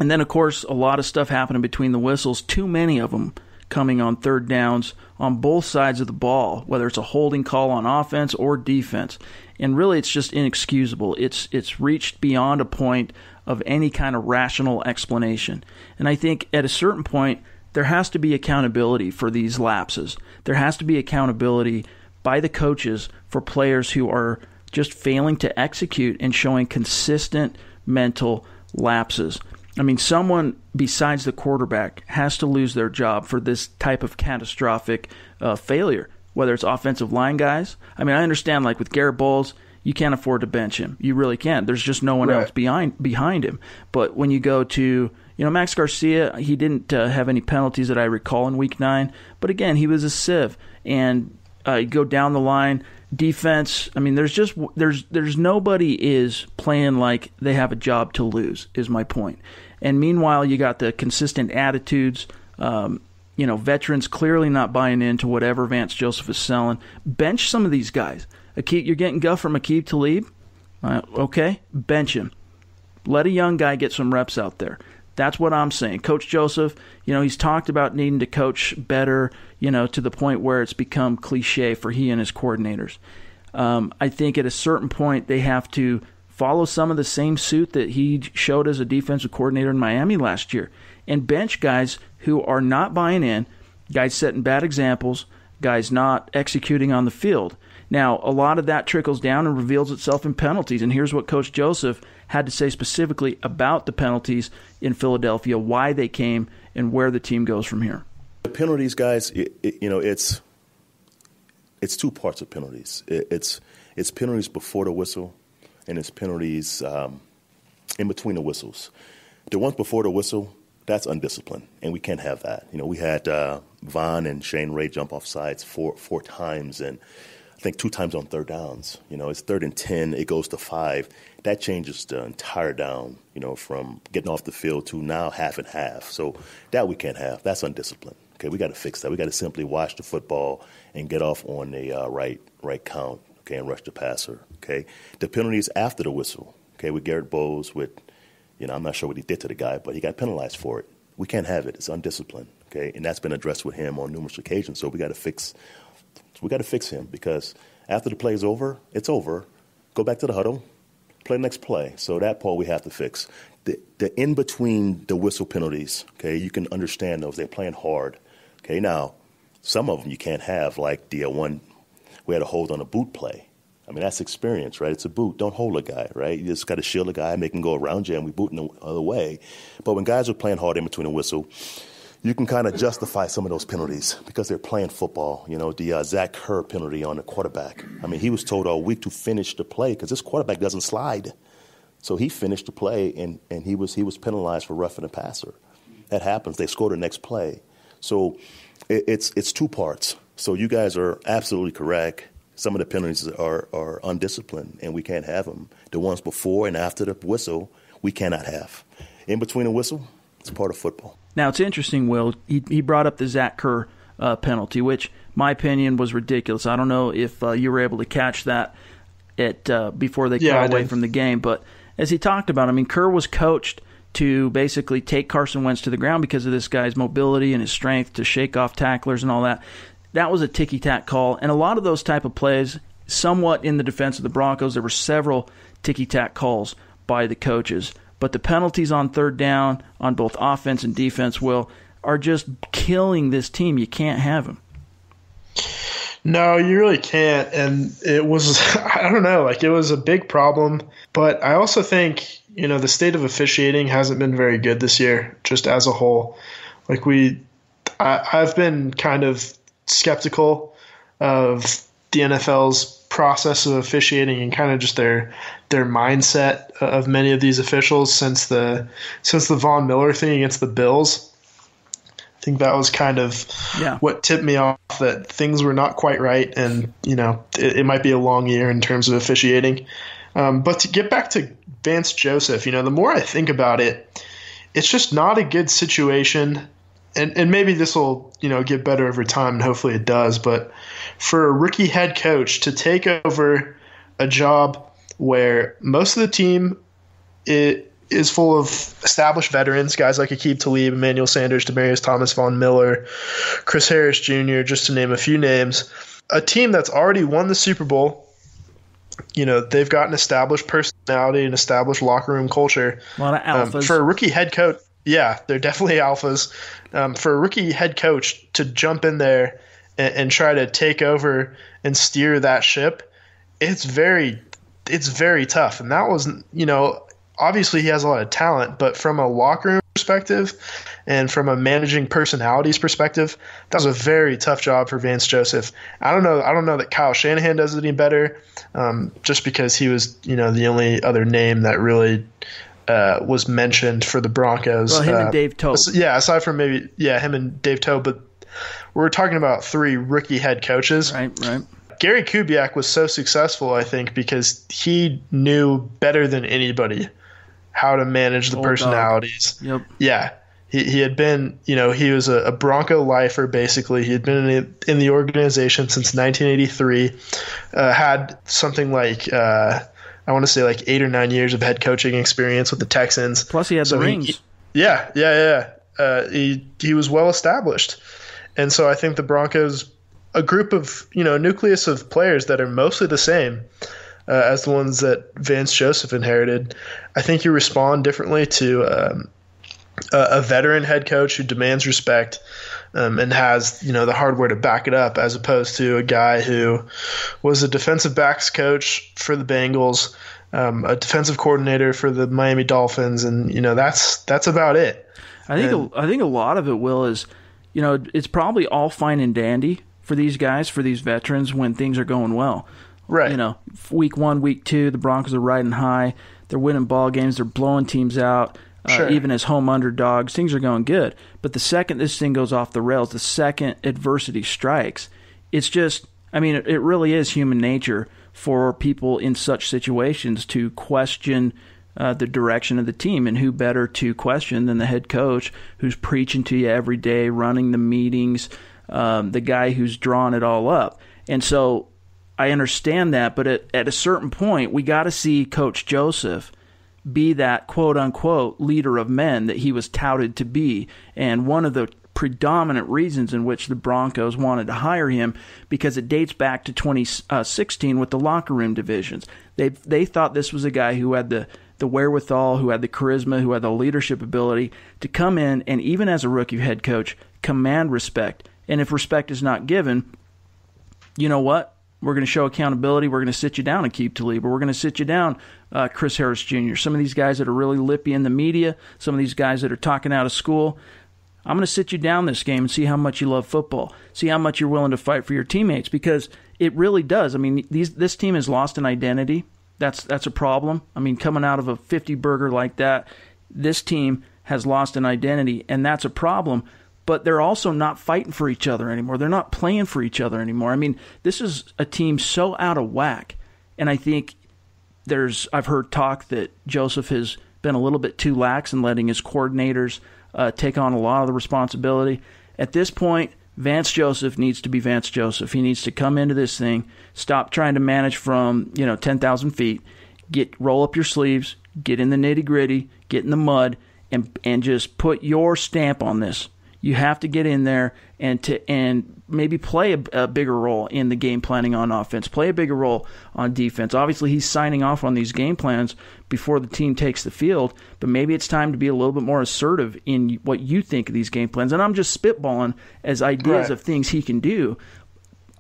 And then, of course, a lot of stuff happening between the whistles, too many of them coming on third downs on both sides of the ball, whether it's a holding call on offense or defense. And really, it's just inexcusable. It's reached beyond a point of any kind of rational explanation. And I think at a certain point, there has to be accountability for these lapses. There has to be accountability by the coaches for players who are just failing to execute and showing consistent mental lapses. I mean, someone besides the quarterback has to lose their job for this type of catastrophic failure, whether it's offensive line guys. I mean, I understand, like with Garrett Bowles, you can't afford to bench him. You really can't. There's just no one else behind him. But when you go to, Max Garcia, he didn't have any penalties that I recall in Week 9. But again, he was a sieve. And you go down the line, defense, I mean, there's nobody is playing like they have a job to lose, is my point. And meanwhile, you got the consistent attitudes, veterans clearly not buying into whatever Vance Joseph is selling. Bench some of these guys. You're getting guff from Aqib Talib? Okay, bench him. Let a young guy get some reps out there. That's what I'm saying. Coach Joseph, he's talked about needing to coach better, to the point where it's become cliche for he and his coordinators. I think at a certain point they have to follow some of the same suit that he showed as a defensive coordinator in Miami last year and bench guys who are not buying in, guys setting bad examples, guys not executing on the field. Now, a lot of that trickles down and reveals itself in penalties, and here's what Coach Joseph had to say specifically about the penalties in Philadelphia, why they came, and where the team goes from here. The penalties, guys, it's two parts of penalties. It's penalties before the whistle, and it's penalties in between the whistles. The ones before the whistle, that's undisciplined, and we can't have that. We had Von and Shane Ray jump off sides four times, and I think 2 times on third downs. It's 3rd and 10, it goes to 5. That changes the entire down, from getting off the field to now half and half. So that we can't have. That's undisciplined. Okay, we got to fix that. We got to simply watch the football and get off on the right count, okay, and rush the passer, okay. The penalties after the whistle, okay, with Garrett Bowles, I'm not sure what he did to the guy, but he got penalized for it. We can't have it. It's undisciplined, okay, and that's been addressed with him on numerous occasions. So we got to fix him, because after the play is over, it's over. Go back to the huddle, play the next play. So that part we have to fix. The in between the whistle penalties, okay, you can understand those. They're playing hard. Okay, now some of them you can't have, like the one we had a hold on a boot play. I mean, that's experience, right? It's a boot. Don't hold a guy, right? You just got to shield a guy, make him go around you, and we boot in the other way. But when guys are playing hard in between the whistle, you can kind of justify some of those penalties because they're playing football. The Zach Kerr penalty on the quarterback. I mean, he was told all week to finish the play because this quarterback doesn't slide. So he finished the play, and he was penalized for roughing the passer. That happens. They score the next play. So it's 2 parts. So you guys are absolutely correct. Some of the penalties are undisciplined, and we can't have them. The ones before and after the whistle, we cannot have. In between the whistle, it's part of football. Now, it's interesting, Will. He brought up the Zach Kerr penalty, which, my opinion, was ridiculous. I don't know if you were able to catch that before they got away from the game. But as he talked about, I mean, Kerr was coached to basically take Carson Wentz to the ground because of this guy's mobility and his strength to shake off tacklers and all that. That was a ticky-tack call. And a lot of those type of plays, somewhat in the defense of the Broncos, there were several ticky-tack calls by the coaches. But the penalties on third down, on both offense and defense, Will, are just killing this team. You can't have them. No, you really can't. And it was, I don't know, like it was a big problem. But I also think, the state of officiating hasn't been very good this year, just as a whole. Like I've been kind of skeptical of the NFL's process of officiating and kind of just their mindset of many of these officials since the Von Miller thing against the Bills. I think that was kind of what tipped me off that things were not quite right, and it might be a long year in terms of officiating. But to get back to Vance Joseph, the more I think about it, it's just not a good situation. And maybe this will get better over time, and hopefully it does. But for a rookie head coach to take over a job where most of the team is full of established veterans, guys like Aqib Talib, Emmanuel Sanders, Demaryius Thomas, Von Miller, Chris Harris Jr., just to name a few names. A team that's already won the Super Bowl, they've got an established personality, an established locker room culture. A lot of alphas. For a rookie head coach, yeah, they're definitely alphas. For a rookie head coach to jump in there and try to take over and steer that ship, it's very tough. And that was, obviously he has a lot of talent, but from a locker room perspective and from a managing personalities perspective, that was a very tough job for Vance Joseph. I don't know that Kyle Shanahan does it any better, just because he was, the only other name that really was mentioned for the Broncos. Well, him and Dave Tope. Yeah, aside from him and Dave Tope, but we're talking about three rookie head coaches. Right. Gary Kubiak was so successful, I think, because he knew better than anybody how to manage the personalities. Yep. Yeah. He had been, he was a Bronco lifer, basically. He had been in the organization since 1983, had something like, I want to say like 8 or 9 years of head coaching experience with the Texans. Plus he had the rings. He was well established. And so I think the Broncos, a group of, nucleus of players that are mostly the same as the ones that Vance Joseph inherited. I think you respond differently to a veteran head coach who demands respect and has, the hardware to back it up, as opposed to a guy who was a defensive backs coach for the Bengals, a defensive coordinator for the Miami Dolphins, and that's about it. I think a lot of it, Will, is it's probably all fine and dandy for these guys, for these veterans, when things are going well. Right. Week 1, week 2, the Broncos are riding high. They're winning ball games. They're blowing teams out. Sure. Even as home underdogs, things are going good. But the second this thing goes off the rails, the second adversity strikes, it's just, it really is human nature for people in such situations to question the direction of the team. And who better to question than the head coach who's preaching to you every day, running the meetings, the guy who's drawn it all up. And so I understand that, but at a certain point, we got to see Coach Joseph be that quote-unquote leader of men that he was touted to be. And one of the predominant reasons in which the Broncos wanted to hire him, because it dates back to 2016 with the locker room divisions. They thought this was a guy who had the wherewithal, who had the charisma, who had the leadership ability to come in and, even as a rookie head coach, command respect. And if respect is not given, you know what? We're going to show accountability. We're going to sit you down, Aqib Talib, or we're going to sit you down, Chris Harris Jr., some of these guys that are really lippy in the media, some of these guys that are talking out of school. I'm going to sit you down this game and see how much you love football, see how much you're willing to fight for your teammates, because it really does. This team has lost an identity. That's a problem. Coming out of a 50-burger like that, this team has lost an identity, and that's a problem. But they're also not fighting for each other anymore. They're not playing for each other anymore. This is a team so out of whack. And I think I've heard talk that Joseph has been a little bit too lax in letting his coordinators take on a lot of the responsibility. At this point, Vance Joseph needs to be Vance Joseph. He needs to come into this thing, stop trying to manage from 10,000 feet, roll up your sleeves, get in the nitty-gritty, get in the mud, and just put your stamp on this. You have to get in there and maybe play a bigger role in the game planning on offense, play a bigger role on defense. Obviously, he's signing off on these game plans before the team takes the field, but maybe it's time to be a little bit more assertive in what you think of these game plans. And I'm just spitballing as ideas of things he can do.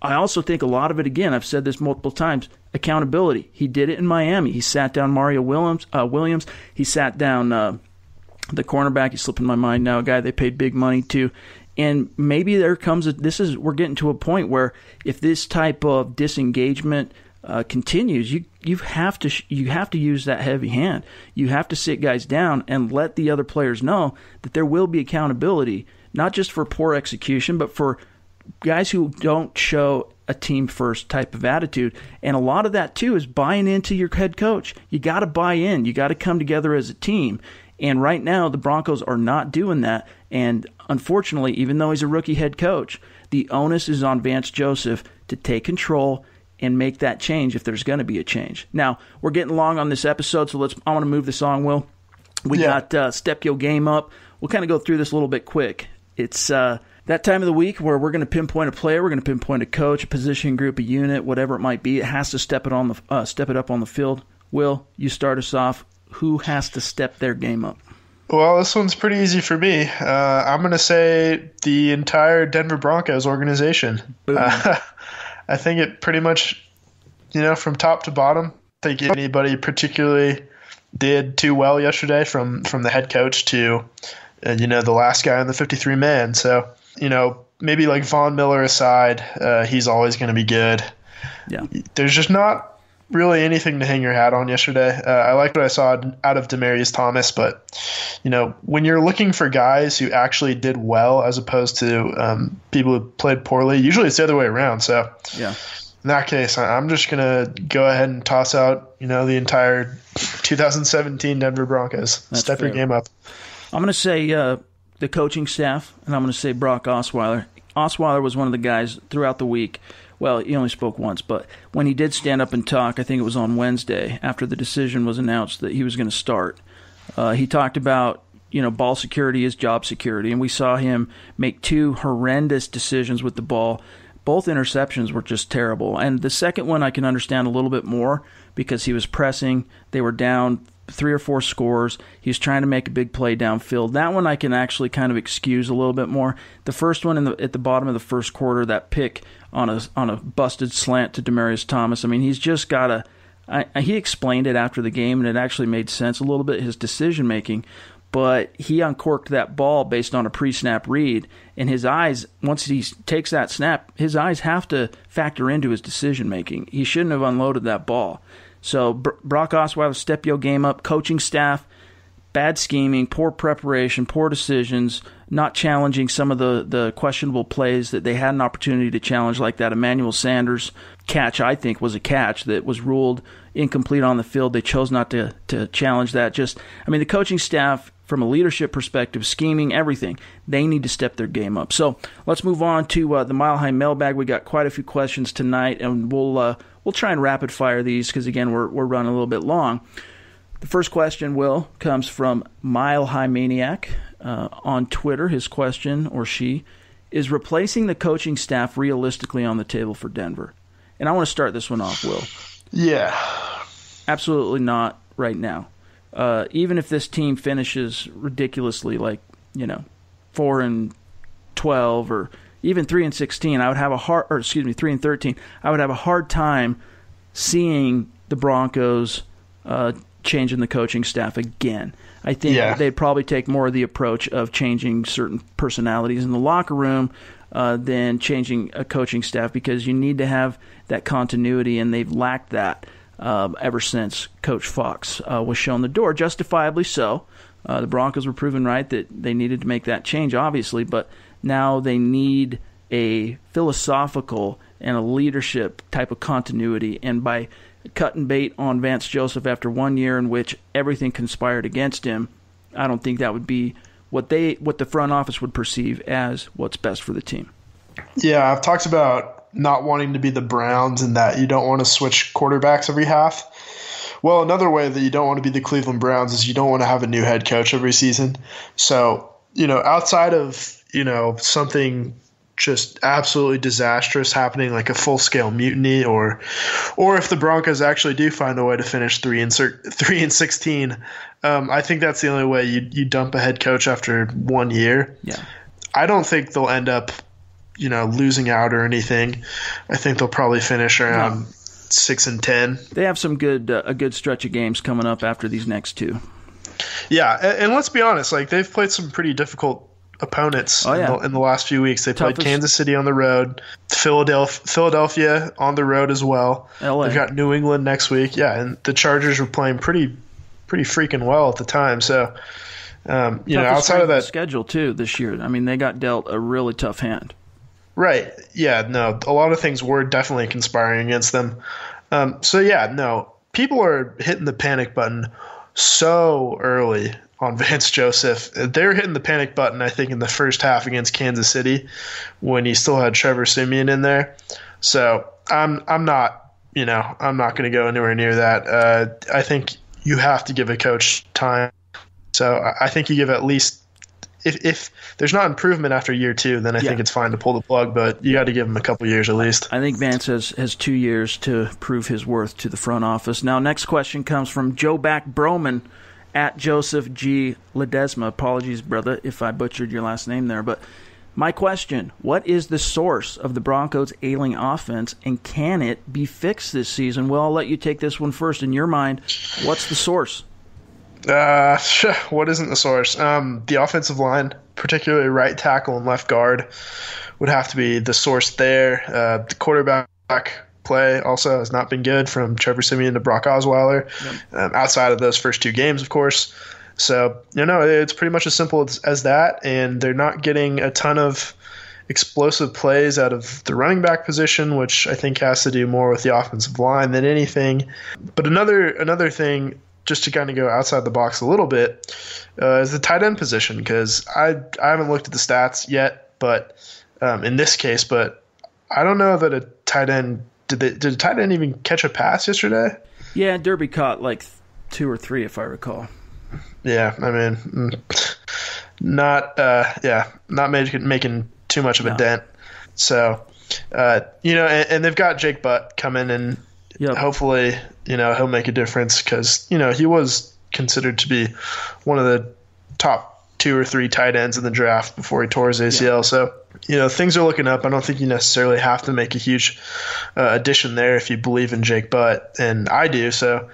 I also think a lot of it, again, I've said this multiple times, accountability. He did it in Miami. He sat down Mario Williams. He sat down the cornerback. He's slipping my mind now, a guy they paid big money to. And maybe we're getting to a point where if this type of disengagement continues, you have to use that heavy hand. You have to sit guys down and let the other players know that there will be accountability, not just for poor execution, but for guys who don't show a team first type of attitude. And a lot of that too is buying into your head coach. You got to buy in. You got to come together as a team. And right now the Broncos are not doing that. And unfortunately, even though he's a rookie head coach, the onus is on Vance Joseph to take control and make that change if there's going to be a change. Now, we're getting long on this episode, so I want to move this on, Will. We got Step Your Game Up. We'll kind of go through this a little bit quick. It's that time of the week where we're going to pinpoint a player, we're going to pinpoint a coach, a position group, a unit, whatever it might be. It has to step it up on the field. Will, you start us off. Who has to step their game up? Well, this one's pretty easy for me. I'm going to say the entire Denver Broncos organization. I think it pretty much, from top to bottom, I think anybody particularly did too well yesterday from the head coach to, the last guy on the 53-man. So, maybe like Von Miller aside, he's always going to be good. Yeah. There's just not really anything to hang your hat on yesterday. I liked what I saw out of Demaryius Thomas, but, when you're looking for guys who actually did well as opposed to people who played poorly, usually it's the other way around. So yeah. In that case, I'm just going to go ahead and toss out, the entire 2017 Denver Broncos. That's Step fair. your game up. I'm going to say the coaching staff, and I'm going to say Brock Osweiler. Osweiler was one of the guys throughout the week. Well, he only spoke once, but when he did stand up and talk, I think it was on Wednesday after the decision was announced that he was going to start. He talked about, ball security is job security, and we saw him make two horrendous decisions with the ball. Both interceptions were just terrible. And the second one I can understand a little bit more because he was pressing. They were down 3 or 4 scores. He was trying to make a big play downfield. That one I can actually kind of excuse a little bit more. The first one at the bottom of the first quarter, that pick on a busted slant to Demaryius Thomas. I mean, he's just got he explained it after the game, and it actually made sense a little bit, his decision-making. But he uncorked that ball based on a pre-snap read, and his eyes, once he takes that snap, his eyes have to factor into his decision-making. He shouldn't have unloaded that ball. So Brock Osweiler, step your game up. Coaching staff, bad scheming, poor preparation, poor decisions, not challenging some of the questionable plays that they had an opportunity to challenge, like that Emmanuel Sanders catch, I think, was a catch that was ruled incomplete on the field. They chose not to challenge that. The coaching staff, from a leadership perspective, scheming, everything, they need to step their game up. So let's move on to the Mile High Mailbag. We got quite a few questions tonight, and we'll try and rapid fire these because, again, we're running a little bit long. The first question, Will, comes from Mile High Maniac on Twitter. His question, or she, is replacing the coaching staff realistically on the table for Denver? And I want to start this one off, Will. Yeah. Absolutely not right now. Even if this team finishes ridiculously, 4-12 or even 3-16, I would have 3-13. I would have a hard time seeing the Broncos changing the coaching staff again. I think they'd probably take more of the approach of changing certain personalities in the locker room than changing a coaching staff, because you need to have that continuity, and they've lacked that ever since Coach Fox was shown the door, justifiably so. The Broncos were proven right that they needed to make that change, obviously, but now they need a philosophical and a leadership type of continuity, and by cutting bait on Vance Joseph after 1 year in which everything conspired against him, I don't think that would be what the front office would perceive as what's best for the team. Yeah, I've talked about not wanting to be the Browns and that you don't want to switch quarterbacks every half. Well, another way that you don't want to be the Cleveland Browns is you don't want to have a new head coach every season. So, outside of, something just absolutely disastrous happening, like a full-scale mutiny, or if the Broncos actually do find a way to finish 3-16, I think that's the only way you dump a head coach after 1 year. Yeah, I don't think they'll end up losing out or anything. I think they'll probably finish around 6-10. They have some a good stretch of games coming up after these next two. Yeah, and let's be honest, like they've played some pretty difficult opponents in the last few weeks. They played Kansas City on the road, Philadelphia on the road as well. LA. They've got New England next week. Yeah, and the Chargers were playing pretty freaking well at the time. So, outside of that schedule too this year, I mean, they got dealt a really tough hand. Right. Yeah. No. A lot of things were definitely conspiring against them. People are hitting the panic button so early on Vance Joseph. They're hitting the panic button, I think, in the first half against Kansas City when he still had Trevor Siemian in there. So I'm not going to go anywhere near that. I think you have to give a coach time. So I think you give at least, if there's not improvement after year 2, then I think it's fine to pull the plug, but you got to give him a couple years at least. I think Vance has 2 years to prove his worth to the front office. Now, next question comes from Joe Back Broman at Joseph G. Ledesma. Apologies, brother, if I butchered your last name there. But my question, what is the source of the Broncos' ailing offense, and can it be fixed this season? Well, I'll let you take this one first. In your mind, what's the source? What isn't the source? The offensive line, particularly right tackle and left guard, would have to be the source there. The quarterback play also has not been good from Trevor Siemian to Brock Osweiler, outside of those first 2 games, of course. So, it's pretty much as simple as that, and they're not getting a ton of explosive plays out of the running back position, which I think has to do more with the offensive line than anything. But another thing, just to kind of go outside the box a little bit, is the tight end position, because I haven't looked at the stats yet, but in this case, but I don't know that a tight end did a tight end even catch a pass yesterday? Yeah, Derby caught like 2 or 3, if I recall. Yeah, I mean, not making too much of a dent. So, and they've got Jake Butt coming, and hopefully, he'll make a difference, because, he was considered to be one of the top 2 or 3 tight ends in the draft before he tore his ACL. Yeah. So, things are looking up. I don't think you necessarily have to make a huge addition there if you believe in Jake Butt, and I do. So,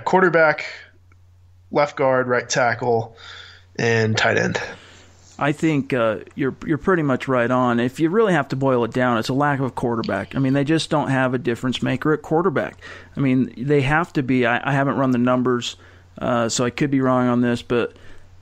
quarterback, left guard, right tackle, and tight end. I think you're pretty much right on. If you really have to boil it down, it's a lack of a quarterback. I mean, they just don't have a difference maker at quarterback. I mean, they have to be. I haven't run the numbers, so I could be wrong on this, but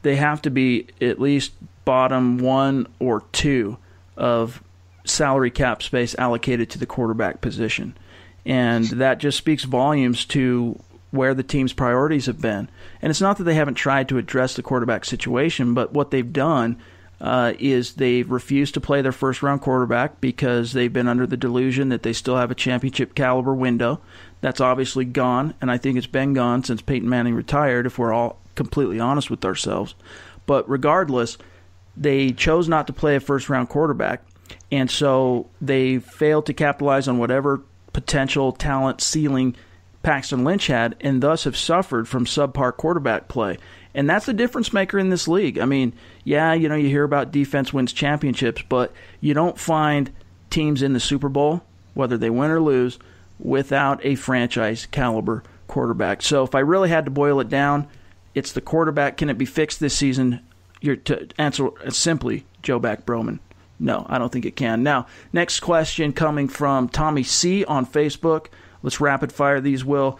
they have to be at least bottom 1 or 2 of salary cap space allocated to the quarterback position. And that just speaks volumes to where the team's priorities have been. And it's not that they haven't tried to address the quarterback situation, but what they've done is they've refused to play their first-round quarterback because they've been under the delusion that they still have a championship-caliber window. That's obviously gone, and I think it's been gone since Peyton Manning retired, if we're all completely honest with ourselves. But regardless, they chose not to play a first-round quarterback, and so they failed to capitalize on whatever potential talent ceiling Paxton Lynch had, and thus have suffered from subpar quarterback play. And that's the difference maker in this league. I mean, you hear about defense wins championships, but you don't find teams in the Super Bowl, whether they win or lose, without a franchise caliber quarterback. So if I really had to boil it down, it's the quarterback. Can it be fixed this season? To answer simply, Joe Back Broman. No, I don't think it can. Now, next question coming from Tommy C. on Facebook. Let's rapid fire these, Will.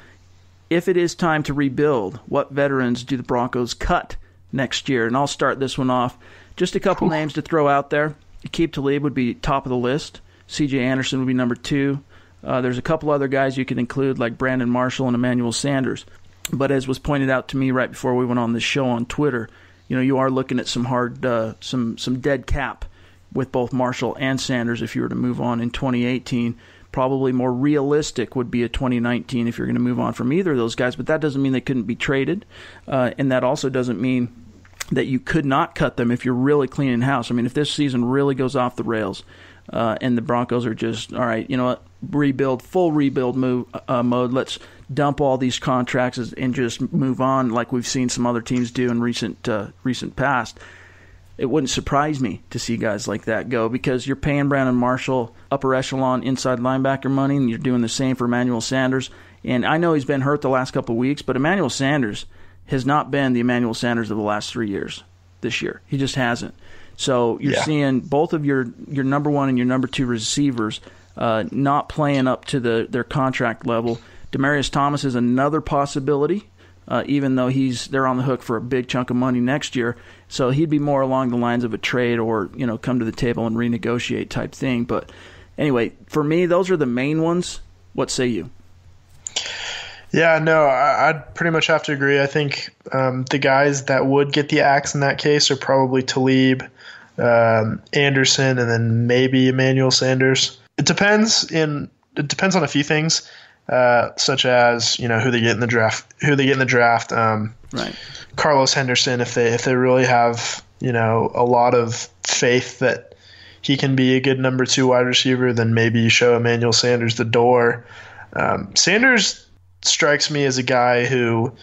If it is time to rebuild, what veterans do the Broncos cut next year? And I'll start this one off. Just a couple names to throw out there. Aqib Talib would be top of the list. C.J. Anderson would be number 2. There's a couple other guys you could include, like Brandon Marshall and Emmanuel Sanders. But as was pointed out to me right before we went on this show on Twitter, you are looking at some hard, some dead cap with both Marshall and Sanders if you were to move on in 2018. Probably more realistic would be a 2019 if you're going to move on from either of those guys, but that doesn't mean they couldn't be traded, and that also doesn't mean that you could not cut them if you're really cleaning house. I mean, if this season really goes off the rails and the Broncos are just, all right, you know what, full rebuild mode, let's dump all these contracts and just move on like we've seen some other teams do in recent past. it wouldn't surprise me to see guys like that go, because you're paying Brandon Marshall upper echelon inside linebacker money, and you're doing the same for Emmanuel Sanders. And I know he's been hurt the last couple of weeks, but Emmanuel Sanders has not been the Emmanuel Sanders of the last 3 years this year. He just hasn't. So you're seeing both of your number one and your number two receivers not playing up to their contract level. Demaryius Thomas is another possibility, even though they're on the hook for a big chunk of money next year. So he'd be more along the lines of a trade or, come to the table and renegotiate type thing. But anyway, for me, those are the main ones. What say you? Yeah, no, I'd pretty much have to agree. I think the guys that would get the axe in that case are probably Talib, Anderson, and then maybe Emmanuel Sanders. It depends on a few things, such as who they get in the draft. Right. Carlos Henderson, if they really have a lot of faith that he can be a good number 2 wide receiver, then maybe you show Emmanuel Sanders the door. Sanders strikes me as a guy who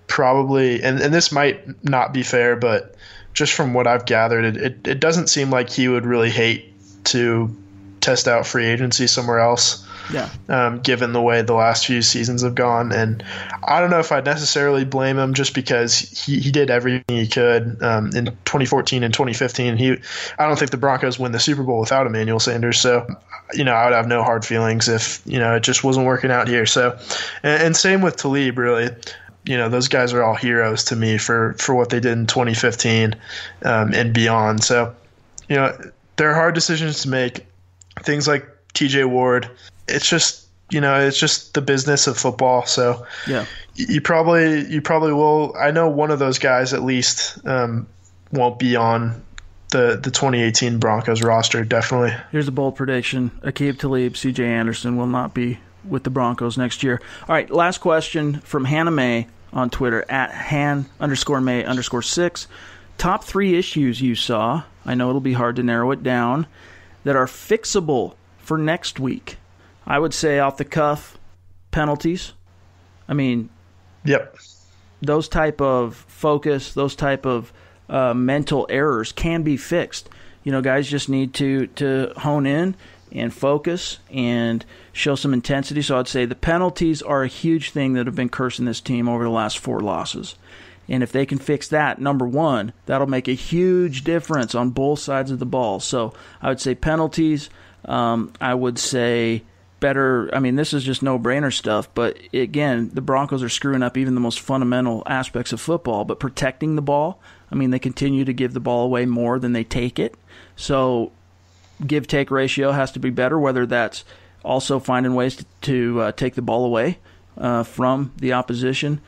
probably, and this might not be fair, but just from what I've gathered, it doesn't seem like he would really hate to test out free agency somewhere else. Yeah. Given the way the last few seasons have gone. And I don't know if I'd necessarily blame him, just because he did everything he could in 2014 and 2015. I don't think the Broncos win the Super Bowl without Emmanuel Sanders. So, I would have no hard feelings if, it just wasn't working out here. So, and same with Talib, really. Those guys are all heroes to me for what they did in 2015 and beyond. So, they're hard decisions to make. Things like TJ Ward, it's just the business of football. So yeah, you probably will. I know one of those guys at least won't be on the 2018 Broncos roster. Definitely. Here's a bold prediction: Aqib Talib, C.J. Anderson will not be with the Broncos next year. All right, last question from Hannah May on Twitter at Han_May_6. Top 3 issues you saw. I know it'll be hard to narrow it down, that are fixable for next week. I would say off the cuff, penalties. I mean, yep. Those type of focus, those type of mental errors can be fixed. Guys just need to hone in and focus and show some intensity. So I'd say the penalties are a huge thing that have been cursing this team over the last 4 losses. And if they can fix that, number one, that'll make a huge difference on both sides of the ball. So I would say penalties. I would say better. I mean, this is just no-brainer stuff. But, again, the Broncos are screwing up even the most fundamental aspects of football. But protecting the ball, I mean, they continue to give the ball away more than they take it. So give-take ratio has to be better, whether that's also finding ways to take the ball away from the opposition.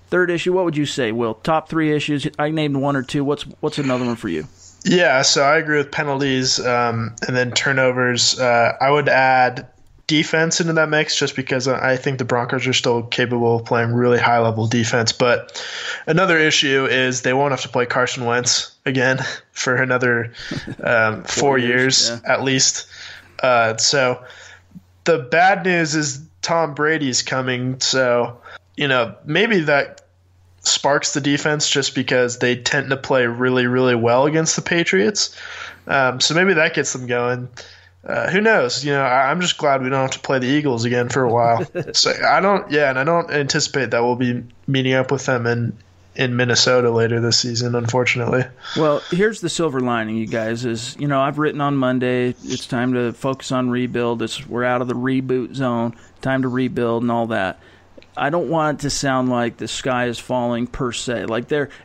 Third issue, what would you say, Will? Top 3 issues. I named 1 or 2. What's another one for you? Yeah, so I agree with penalties and then turnovers. I would add defense into that mix, just because I think the Broncos are still capable of playing really high-level defense. But another issue is they won't have to play Carson Wentz again for another 4 years at least. So the bad news is Tom Brady's coming, so maybe that sparks the defense, just because they tend to play really, really well against the Patriots. So maybe that gets them going. Who knows? I'm just glad we don't have to play the Eagles again for a while. So I don't anticipate that we'll be meeting up with them in Minnesota later this season, unfortunately. Well, here's the silver lining, you guys, is, I've written on Monday, it's time to focus on rebuild. We're out of the reboot zone, time to rebuild and all that. I don't want it to sound like the sky is falling per se.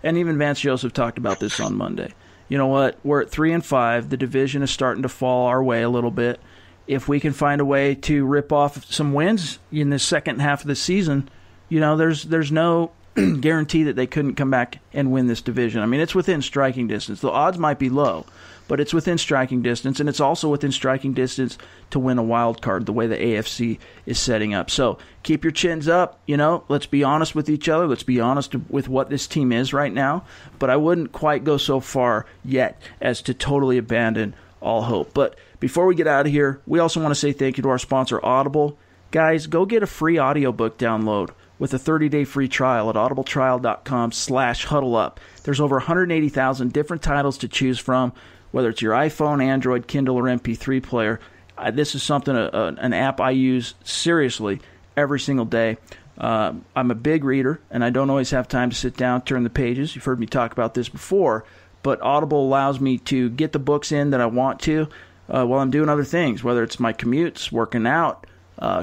And even Vance Joseph talked about this on Monday. You know what? We're at 3-5. The division is starting to fall our way a little bit. If we can find a way to rip off some wins in the second half of the season, there's no guarantee that they couldn't come back and win this division. I mean, it's within striking distance. The odds might be low, but it's within striking distance, and it's also within striking distance to win a wild card the way the AFC is setting up. So keep your chins up. Let's be honest with each other. Let's be honest with what this team is right now. But I wouldn't quite go so far yet as to totally abandon all hope. But before we get out of here, we also want to say thank you to our sponsor, Audible. Guys, go get a free audiobook download with a 30-day free trial at audibletrial.com/huddleup. There's over 180,000 different titles to choose from, whether it's your iPhone, Android, Kindle, or MP3 player. This is something, an app I use seriously every single day. I'm a big reader, and I don't always have time to sit down, turn the pages. You've heard me talk about this before, but Audible allows me to get the books in that I want to while I'm doing other things, whether it's my commutes, working out,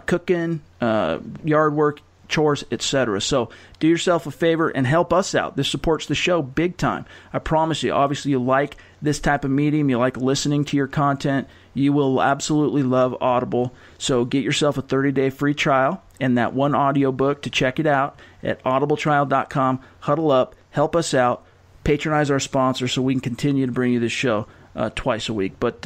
cooking, yard work, chores, etc. So do yourself a favor and help us out. This supports the show big time. I promise you. Obviously, you like this type of medium. You like listening to your content. You will absolutely love Audible. So get yourself a 30-day free trial and that one audiobook to check it out at audibletrial.com. Huddle up. Help us out. Patronize our sponsor so we can continue to bring you this show twice a week. But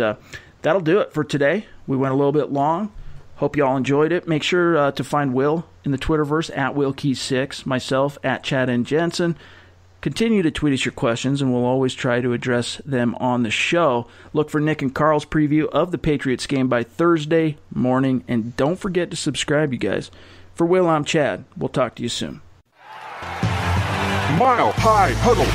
that'll do it for today. We went a little bit long. Hope you all enjoyed it. Make sure to find Will in the Twitterverse at WillKeys6, myself at Chad and Jensen. Continue to tweet us your questions, and we'll always try to address them on the show. Look for Nick and Carl's preview of the Patriots game by Thursday morning, and don't forget to subscribe, you guys. For Will, I'm Chad. We'll talk to you soon. Mile High Huddle.